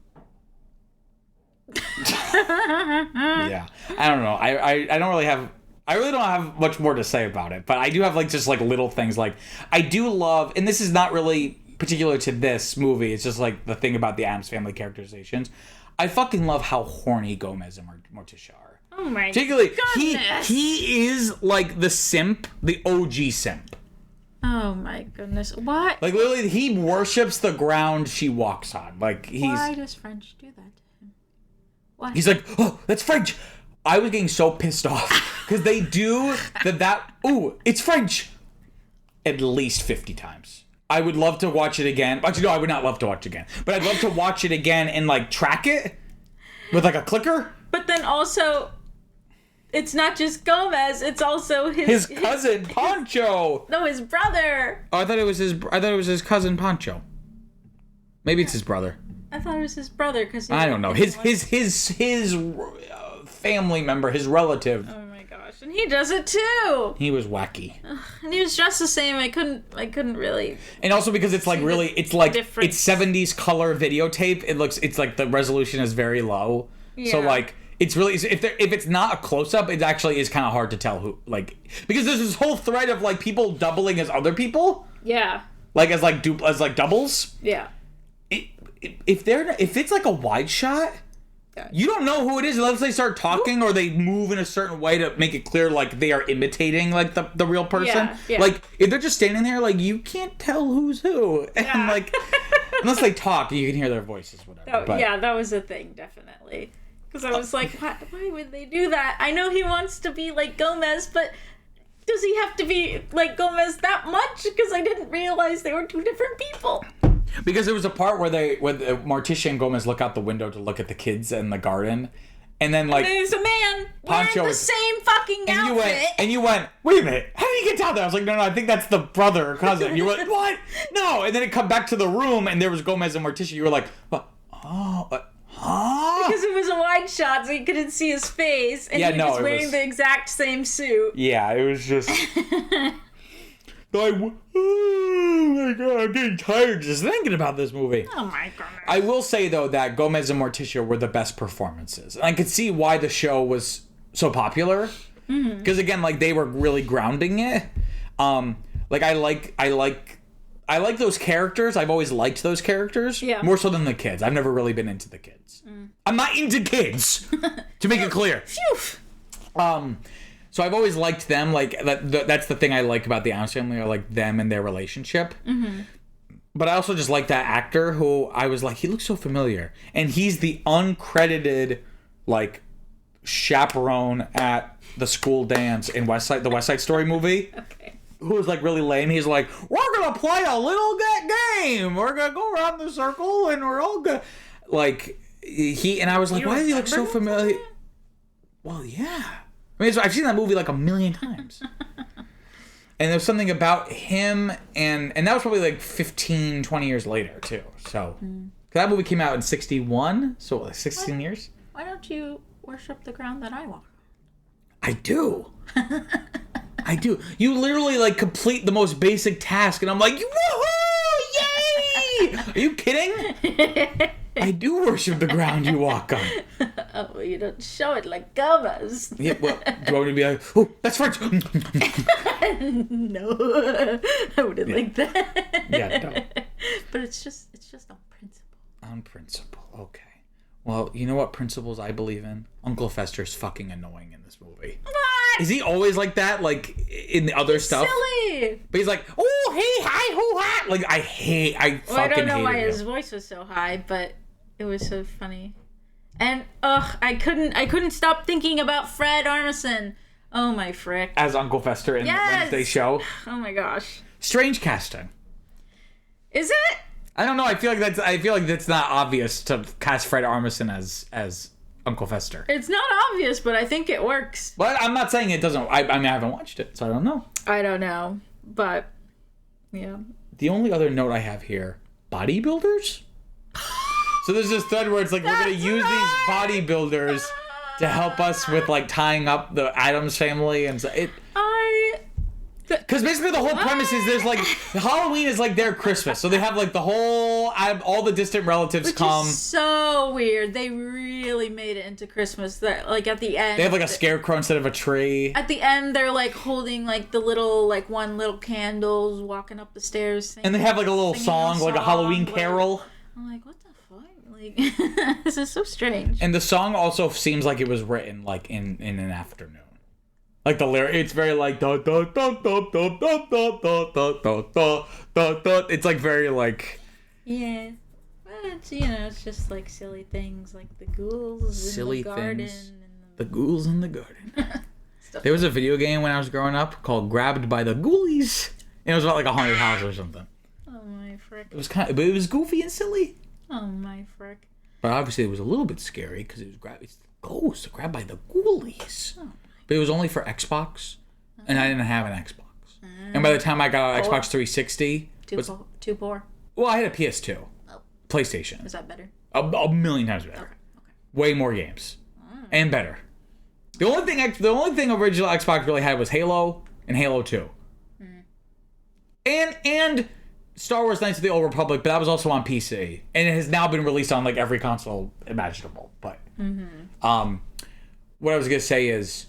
Yeah. I don't know. I don't really have. I really don't have much more to say about it, but I do have like just like little things. Like I do love, and this is not really particular to this movie. It's just like the thing about the Addams Family characterizations. I fucking love how horny Gomez and Morticia are. Oh my Particularly, goodness. he is like the simp, the OG simp. Oh my goodness. What? Like literally, he worships the ground she walks on. Like Why does French do that to him? Why? He's like, oh, that's French. I was getting so pissed off because they do that. Ooh, it's French. At least 50 times. I would love to watch it again. Actually, no, I would not love to watch it again. But I'd love to watch it again and like track it with like a clicker. But then also, it's not just Gomez. It's also his cousin Pancho. No, his brother. Oh, I thought it was his cousin Pancho. Maybe it's his brother. I thought it was his brother because I don't know. His family member, his relative. Oh my gosh, and he does it too. He was wacky. And he was dressed the same. I couldn't really. And also because it's like really, it's like difference. It's 70s color videotape. It's like the resolution is very low. Yeah. So like. It's really if it's not a close up, it actually is kind of hard to tell who because there's this whole thread of like people doubling as other people. Yeah. Like as doubles. Yeah. If it's like a wide shot, you don't know who it is unless they start talking or they move in a certain way to make it clear like they are imitating like the real person. Yeah. Like if they're just standing there, like you can't tell who's who, and like unless they talk, you can hear their voices, whatever. That was a thing, definitely. Because I was like, why would they do that? I know he wants to be like Gomez, but does he have to be like Gomez that much? Because I didn't realize they were 2 different people. Because there was a part where Morticia and Gomez look out the window to look at the kids in the garden, and then like there's a man Pancho wearing the same fucking outfit. And you went, wait a minute, how did he get down there? I was like, no, I think that's the brother or cousin. You went, what? No, and then it come back to the room, and there was Gomez and Morticia. You were like, what? Oh. Huh? Because it was a wide shot, so you couldn't see his face, and he was wearing the exact same suit. Yeah, it was just. Oh my god, I'm getting tired just thinking about this movie. Oh my god. I will say though that Gomez and Morticia were the best performances, and I could see why the show was so popular. Because again, like they were really grounding it. Like I like those characters. I've always liked those characters. Yeah. More so than the kids. I've never really been into the kids. I'm not into kids. To make it clear. So I've always liked them. Like that's the thing I like about the Addams Family. I like them and their relationship. But I also just like that actor who I was like, he looks so familiar, and he's the uncredited like chaperone at the school dance in the West Side Story movie. Okay. Who was like really lame. He's like, we're gonna play a little game. We're gonna go around the circle and we're all gonna like and I was like, why does he look so familiar? Well, yeah. I mean, I've seen that movie like a million times. And there's something about him and that was probably like 15, 20 years later too. So that movie came out in 61, so like 16 years. Why don't you worship the ground that I walk? I do. I do. You literally like complete the most basic task, and I'm like, woohoo! Yay! Are you kidding? I do worship the ground you walk on. Oh, you don't show it like Gomez. Yeah, well, do you want me to be like, oh, that's French? No, I wouldn't like that. Yeah, no. But it's just on principle. On principle, okay. Well, you know what principles I believe in? Uncle Fester's fucking annoying in this movie. What? Is he always like that? Like in the other stuff? Silly. But he's like, oh, hey, hi, hoo, ha. Like I fucking hate Well, I don't know why him. his voice was so high, but it was so funny. And I couldn't stop thinking about Fred Armisen. Oh my frick. As Uncle Fester in the Wednesday show. Oh my gosh. Strange casting. Is it? I don't know. I feel like that's not obvious to cast Fred Armisen as Uncle Fester. It's not obvious, but I think it works. But I'm not saying it doesn't. I mean, I haven't watched it, so I don't know. I don't know, but yeah. The only other note I have here: bodybuilders. So there's this thread where it's like we're gonna use these bodybuilders to help us with like tying up the Addams Family, and so it. Because basically the whole premise is there's like Halloween is like their Christmas, so they have like the whole all the distant relatives Which come. Is so weird. They really made it into Christmas. That like at the end They have like a scarecrow instead of a tree. At the end, they're like holding like the little like one little candles, walking up the stairs, singing, And they have like a little song, like a Halloween carol. I'm like, what the fuck? Like, this is so strange. And the song also seems like it was written like in an afternoon. Like the lyric, it's very like da da da da da da da da da da da da. It's like very like. Yeah, but it's it's just like silly things like the ghouls in the garden. Things. The ghouls in the garden. There was a video game when I was growing up called Grabbed by the Ghoulies. And it was about like a haunted house or something. Oh my frick! It was but it was goofy and silly. Oh my frick! But obviously it was a little bit scary because it was ghosts grabbed by the Ghoulies. Oh. But it was only for Xbox, and I didn't have an Xbox. And by the time I got an Xbox 360, too poor. Well, I had a PS2, PlayStation. Is that better? A million times better. Okay. Way more games, and better. The only thing original Xbox really had was Halo and Halo 2, and Star Wars: Knights of the Old Republic. But that was also on PC, and it has now been released on like every console imaginable. But what I was gonna say is.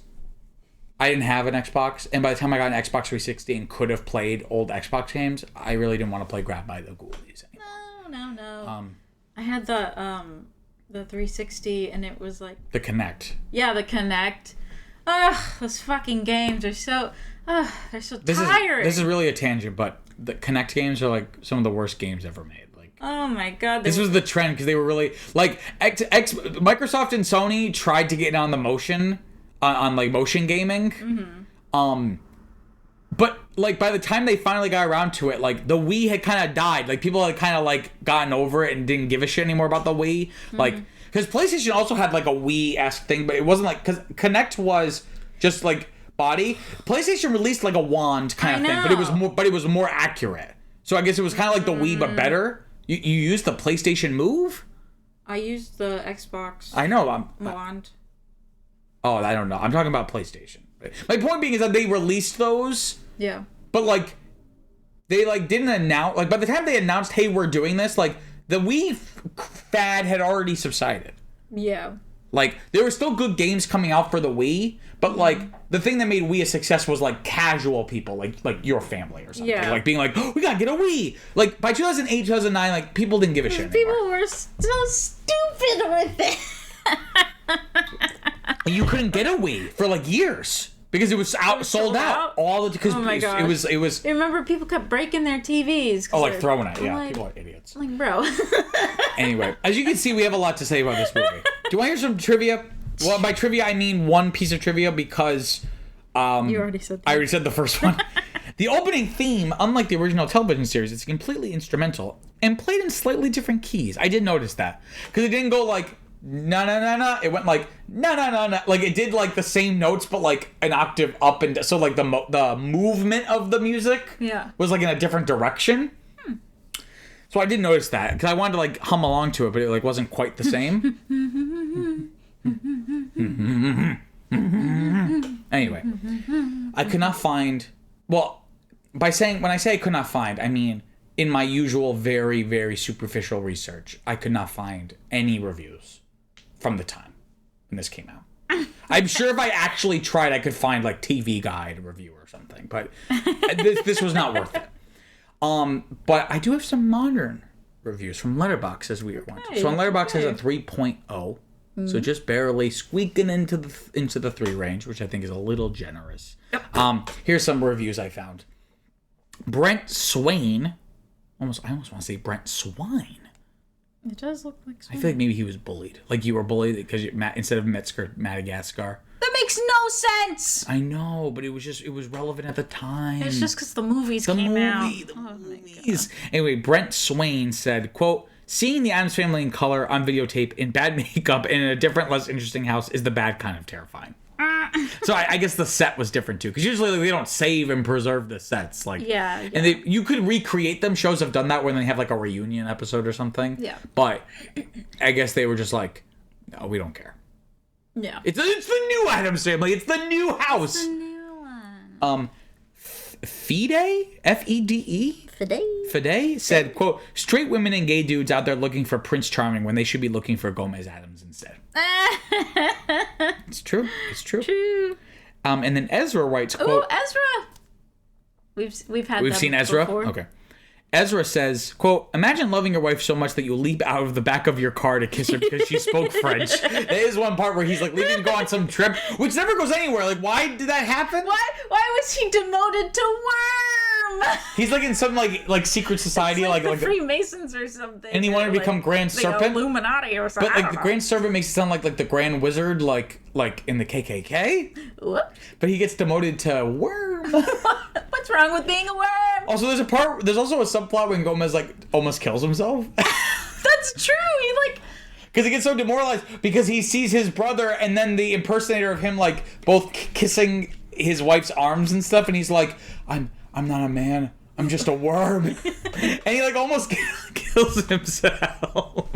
I didn't have an Xbox, and by the time I got an Xbox 360 and could have played old Xbox games, I really didn't want to play Grabbed by the Ghoulies anymore. No. I had the 360, and it was like the Kinect. Yeah, the Kinect. Ugh, those fucking games are so. They're so tiring. This is really a tangent, but the Kinect games are like some of the worst games ever made. Like, oh my god, this was the trend because they were really like Microsoft and Sony tried to get on the motion. On like motion gaming, but like by the time they finally got around to it, like the Wii had kind of died. Like people had kind of like gotten over it and didn't give a shit anymore about the Wii. Like because PlayStation also had like a Wii-esque thing, but it wasn't like because Kinect was just like body. PlayStation released like a wand kind of thing, but it was more accurate. So I guess it was kind of like the Wii but better. You used the PlayStation Move. I used the Xbox. I know. Wand. Oh, I don't know. I'm talking about PlayStation. My point being is that they released those. Yeah. But, like, they like didn't announce, like by the time they announced, hey, we're doing this, like the Wii fad had already subsided. Yeah. Like there were still good games coming out for the Wii, but like the thing that made Wii a success was like casual people, like your family or something, like being like, oh, we gotta get a Wii. Like by 2008, 2009, like people didn't give a shit anymore. People were so stupid with it. You couldn't get a Wii for like years because it was sold out. All the because it was. I remember people kept breaking their TVs. Oh, like throwing it. Yeah, people are idiots. I'm like, bro. Anyway, as you can see, we have a lot to say about this movie. Do you want to hear some trivia? Well, by trivia I mean one piece of trivia because you already said that. I already said the first one. The opening theme, unlike the original television series, is completely instrumental and played in slightly different keys. I did notice that because it didn't go like na na na na. It went like na na na na. Like it did like the same notes, but like an octave up and so like the movement of the music was like in a different direction. So I did notice that because I wanted to like hum along to it, but it like wasn't quite the same. Anyway, I could not find. Well, when I say I could not find, I mean in my usual very, very superficial research, I could not find any reviews from the time when this came out. I'm sure if I actually tried, I could find like TV Guide review or something, but this was not worth it. But I do have some modern reviews from Letterboxd as we went. So on Letterboxd has a 3.0, so just barely squeaking into the 3 range, which I think is a little generous. Here's some reviews I found. Brent Swain, I almost want to say Brent Swine. It does look like Swine. I feel like maybe he was bullied. Like you were bullied because instead of Metzger, Madagascar. That makes no sense. I know, but it was relevant at the time. It's just because the movies came out. The movies. Anyway, Brent Swain said, quote, seeing the Addams Family in color on videotape in bad makeup and in a different, less interesting house is the bad kind of terrifying. So I guess the set was different too, because usually like, they don't save and preserve the sets, like and you could recreate them. Shows have done that when they have like a reunion episode or something. Yeah, but I guess they were just like, no, we don't care. Yeah, it's the new Addams Family. It's the new house. It's the new one. Fede, Fede, Fede said, quote, straight women and gay dudes out there looking for Prince Charming when they should be looking for Gomez Addams instead. It's true. It's true. True. And then Ezra writes, quote, Ezra. We've seen Ezra before. Okay. Ezra says, quote, imagine loving your wife so much that you leap out of the back of your car to kiss her because she spoke French. There is one part where he's like leaving to go on some trip, which never goes anywhere. Like, why did that happen? Why was he demoted to worm? He's like in some like secret society, like the Freemasons or something. And he wanted to become Grand Serpent, Illuminati or something. But like the Grand Serpent makes it sound like the Grand Wizard, like in the KKK. What? But he gets demoted to worm. What's wrong with being a worm? Also, there's also a subplot when Gomez like almost kills himself. That's true. He like. Because he gets so demoralized because he sees his brother and then the impersonator of him like both kissing his wife's arms and stuff, and he's like, I'm not a man, I'm just a worm. And he like almost kills himself.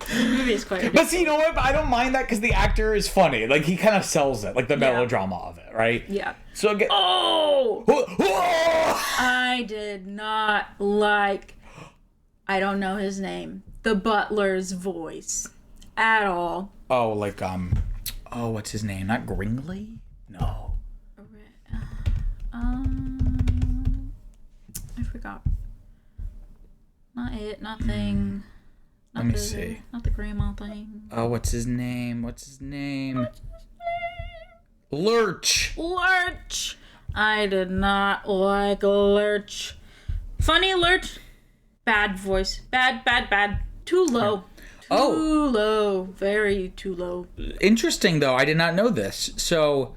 The movie is quite ridiculous. But see, you know what? I don't mind that because the actor is funny. Like he kind of sells it, like the melodrama of it, right? Yeah. So again, I did not like. I don't know his name. The butler's voice at all. Oh, like what's his name? Not Gringley? No. I forgot. Not it. Nothing. Let me see. Not the grandma thing. Oh, what's his name? Lurch. I did not like Lurch. Funny Lurch. Bad voice. Bad. Too low. Too low. Very too low. Interesting, though. I did not know this. So,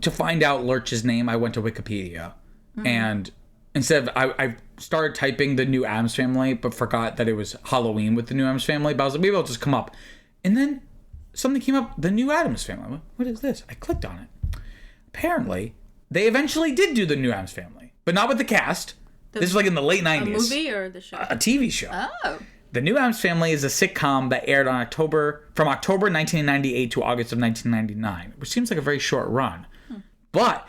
to find out Lurch's name, I went to Wikipedia. Mm-hmm. And instead of... I started typing the new Addams Family, but forgot that it was Halloween with the new Addams Family. But I was like, maybe it'll just come up. And then something came up, the new Addams Family. What is this? I clicked on it. Apparently, they eventually did do the new Addams Family. But not with the cast. This is like in the late 90s. A movie or the show? A TV show. Oh. The New Addams Family is a sitcom that aired on from October 1998 to August of 1999, which seems like a very short run. But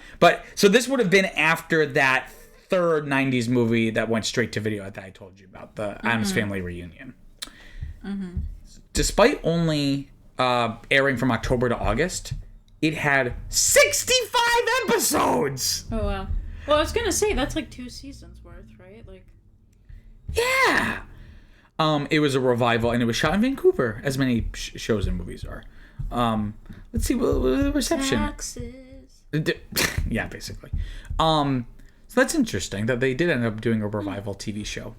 so this would have been after that third 90s movie that went straight to video that I told you about, the Addams Family reunion. Despite only airing from October to August, it had 65 episodes. Oh wow. Well, I was gonna say that's like 2 seasons worth, right? Like. Yeah. It was a revival, and it was shot in Vancouver, as many shows and movies are. Let's see what the reception. Taxes. Yeah, basically. So that's interesting that they did end up doing a revival TV show.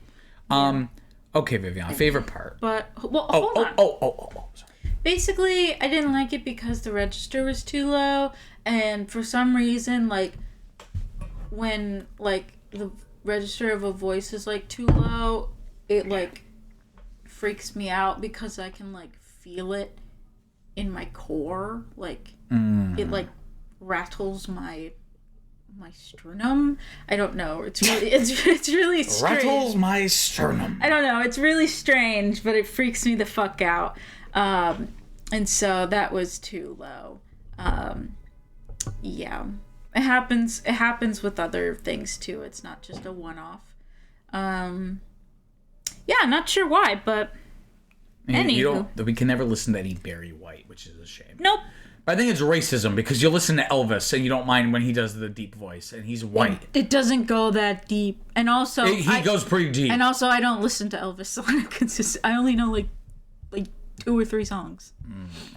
Okay, Vivian, favorite part. But well, hold on. Sorry. Basically, I didn't like it because the register was too low, and for some reason, like when like the register of a voice is like too low, it like freaks me out because I can like feel it in my core, like it like rattles my sternum. I don't know. It's really strange. Rattles my sternum. I don't know. It's really strange, but it freaks me the fuck out. And so that was too low. Yeah. It happens with other things too. It's not just a one-off. Yeah, not sure why, but anywho. We can never listen to any Barry White, which is a shame. Nope. I think it's racism because you listen to Elvis and you don't mind when he does the deep voice and he's white. It doesn't go that deep. And also he goes pretty deep. And also I don't listen to Elvis on a consistent. I only know like 2 or 3 songs.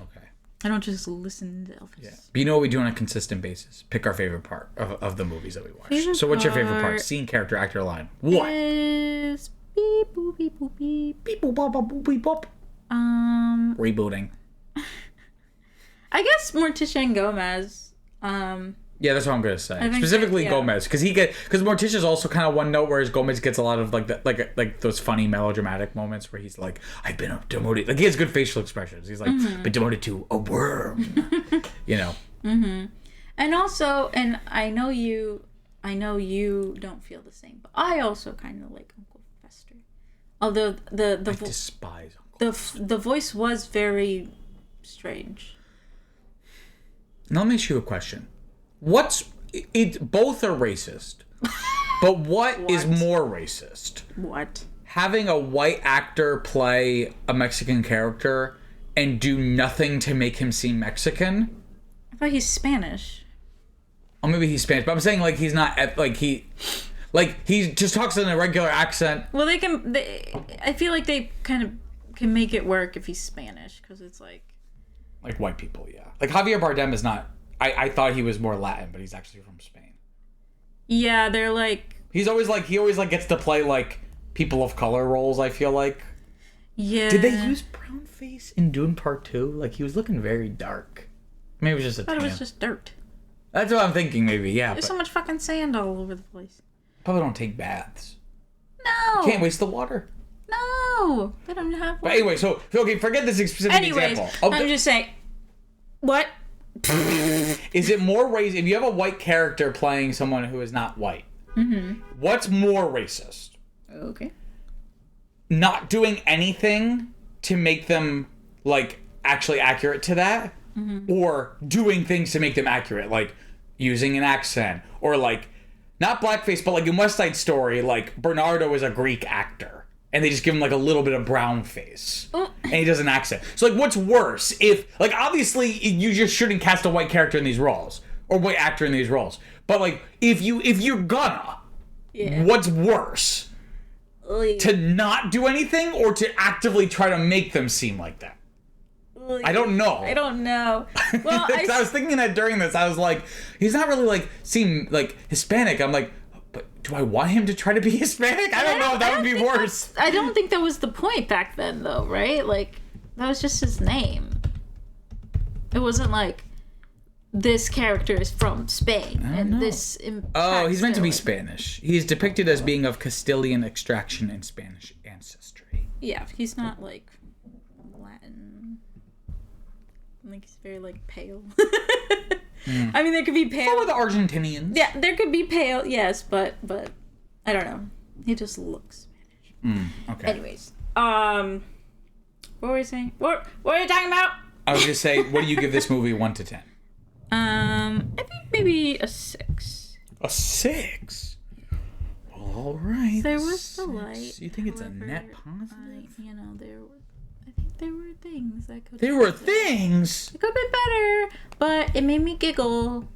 Okay. I don't just listen to Elvis. Yeah. But you know what we do on a consistent basis? Pick our favorite part of the movies that we watch. Favorite So what's your favorite part? part Scene, character, actor, line. What? Is beep boop beep boop beep. Beep boop bop bop boop beep bop. Rebooting. I guess Morticia and Gomez. Yeah, that's what I'm gonna say. think Specifically that, yeah. Gomez, because Morticia's also kind of one note, whereas Gomez gets a lot of like those funny melodramatic moments where he's like, "I've been demoted." Like he has good facial expressions. He's like, "Been demoted to a worm," you know. And also, and I know you don't feel the same, but I also kind of like Uncle Fester. Although I despise Uncle. the voice was very strange. Now let me ask you a question. Both are racist, but what is more racist? What? Having a white actor play a Mexican character and do nothing to make him seem Mexican? I thought he's Spanish. Or maybe he's Spanish, but I'm saying like he's not he just talks in a regular accent. Well, I feel like they kind of can make it work if he's Spanish, because it's like white people, yeah. Like Javier Bardem is not. I thought he was more Latin, but he's actually from Spain. Yeah, they're like. He always gets to play like people of color roles. I feel like. Yeah. Did they use brown face in Dune Part 2? Like he was looking very dark. Maybe it was just a. I thought it was just dirt. That's what I'm thinking. Maybe yeah. There's so much fucking sand all over the place. Probably don't take baths. No. You can't waste the water. No, they don't have. But anyway, so okay, forget this specific example. I'm just saying. What? Is it more racist if you have a white character playing someone who is not white? What's more racist? Okay. Not doing anything to make them like actually accurate to that, or doing things to make them accurate, like using an accent, or like not blackface, but like in West Side Story, like Bernardo is a Greek actor. And they just give him like a little bit of brown face, and he does an accent. So like, what's worse? If like obviously you just shouldn't cast a white character in these roles or white actor in these roles. But like, if you're gonna, what's worse? To not do anything or to actively try to make them seem like that? I don't know. I don't know. Well, I was thinking that during this. I was like, he's not really like seem like Hispanic. I'm like. But do I want him to try to be Hispanic? I don't know if that would be worse. I don't think that was the point back then, though, right? Like, that was just his name. It wasn't like, this character is from Spain, and this... he's meant to be Spanish. He's depicted as being of Castilian extraction and Spanish ancestry. Yeah, he's not, like, Latin. Like, he's very, like, pale. I mean, there could be pale. So are the Argentinians. Yeah, there could be pale, yes, but I don't know. He just looks Spanish. Okay. Anyways, what were we saying? What are you talking about? I was gonna say, what do you give this movie 1 to 10? I think maybe a 6. A 6? All right. There was the light. You think it's a However, net positive? I think there were things that could. There were things. It could have been better, but it made me giggle.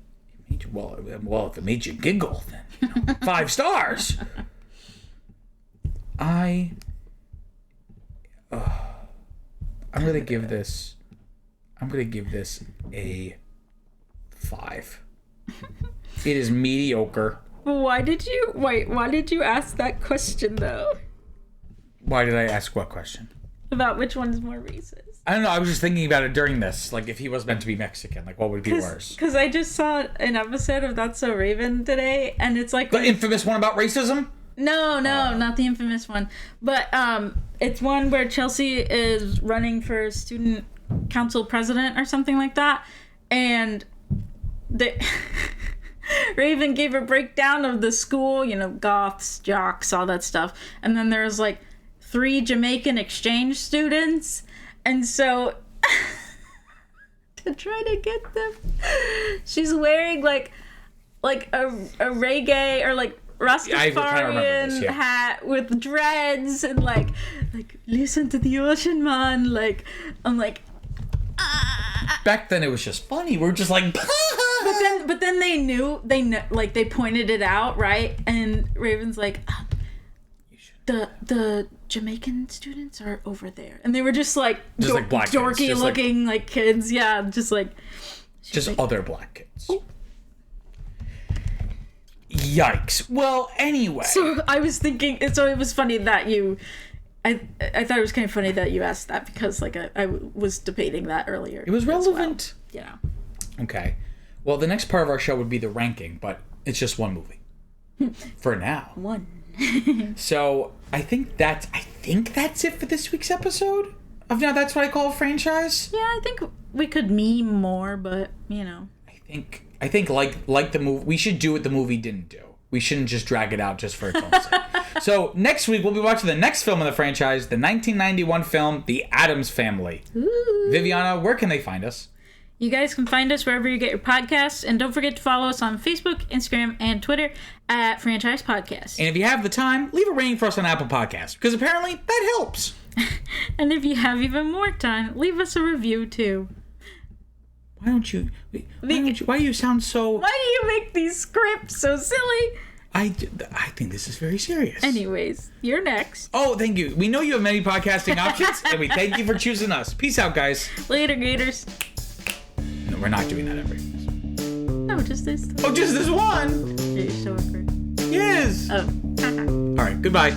Well, if it made you giggle, then 5 stars. I'm gonna give this a 5. It is mediocre. Why did you ask that question though? Why did I ask what question? About which one's more racist? I don't know. I was just thinking about it during this. Like, if he was meant to be Mexican, like, what would be worse? Because I just saw an episode of That's So Raven today, and it's like... The infamous one about racism? No, not the infamous one. But it's one where Chelsea is running for student council president or something like that, and Raven gave a breakdown of the school, goths, jocks, all that stuff, and then there's like 3 Jamaican exchange students, and so to try to get them, she's wearing like a reggae or like Rastafarian hat with dreads and like listen to the ocean, man. Like I'm like. Back then it was just funny. We're just like. But then they know, like they pointed it out, right? And Raven's like, the Jamaican students are over there, and they were just like like black dorky kids, looking like kids, yeah, just other black kids. Oh. Yikes. Well, anyway. So I was thinking, so it was funny that I thought it was kind of funny that you asked that because like I was debating that earlier. It was relevant. Well. Yeah. Okay. Well, the next part of our show would be the ranking, but it's just one movie. For now. One. So I think that's it for this week's episode of Now That's What I Call a Franchise. Yeah, I think we could meme more, but I think like the movie, we should do what the movie didn't do. We shouldn't just drag it out just for its own sake. So next week we'll be watching the next film in the franchise, the 1991 film, The Addams Family. Ooh. Viviana, where can they find us? You guys can find us wherever you get your podcasts, and don't forget to follow us on Facebook, Instagram, and Twitter at Franchise Podcast. And if you have the time, leave a rating for us on Apple Podcasts, because apparently that helps. And if you have even more time, leave us a review too. Why do you sound so... Why do you make these scripts so silly? I think this is very serious. Anyways, you're next. Oh, thank you. We know you have many podcasting options, and we thank you for choosing us. Peace out, guys. Later, Gators. No, we're not doing that every episode. No, just this time. Oh, just this one? Are you so awkward? Yes. Oh. All right, goodbye.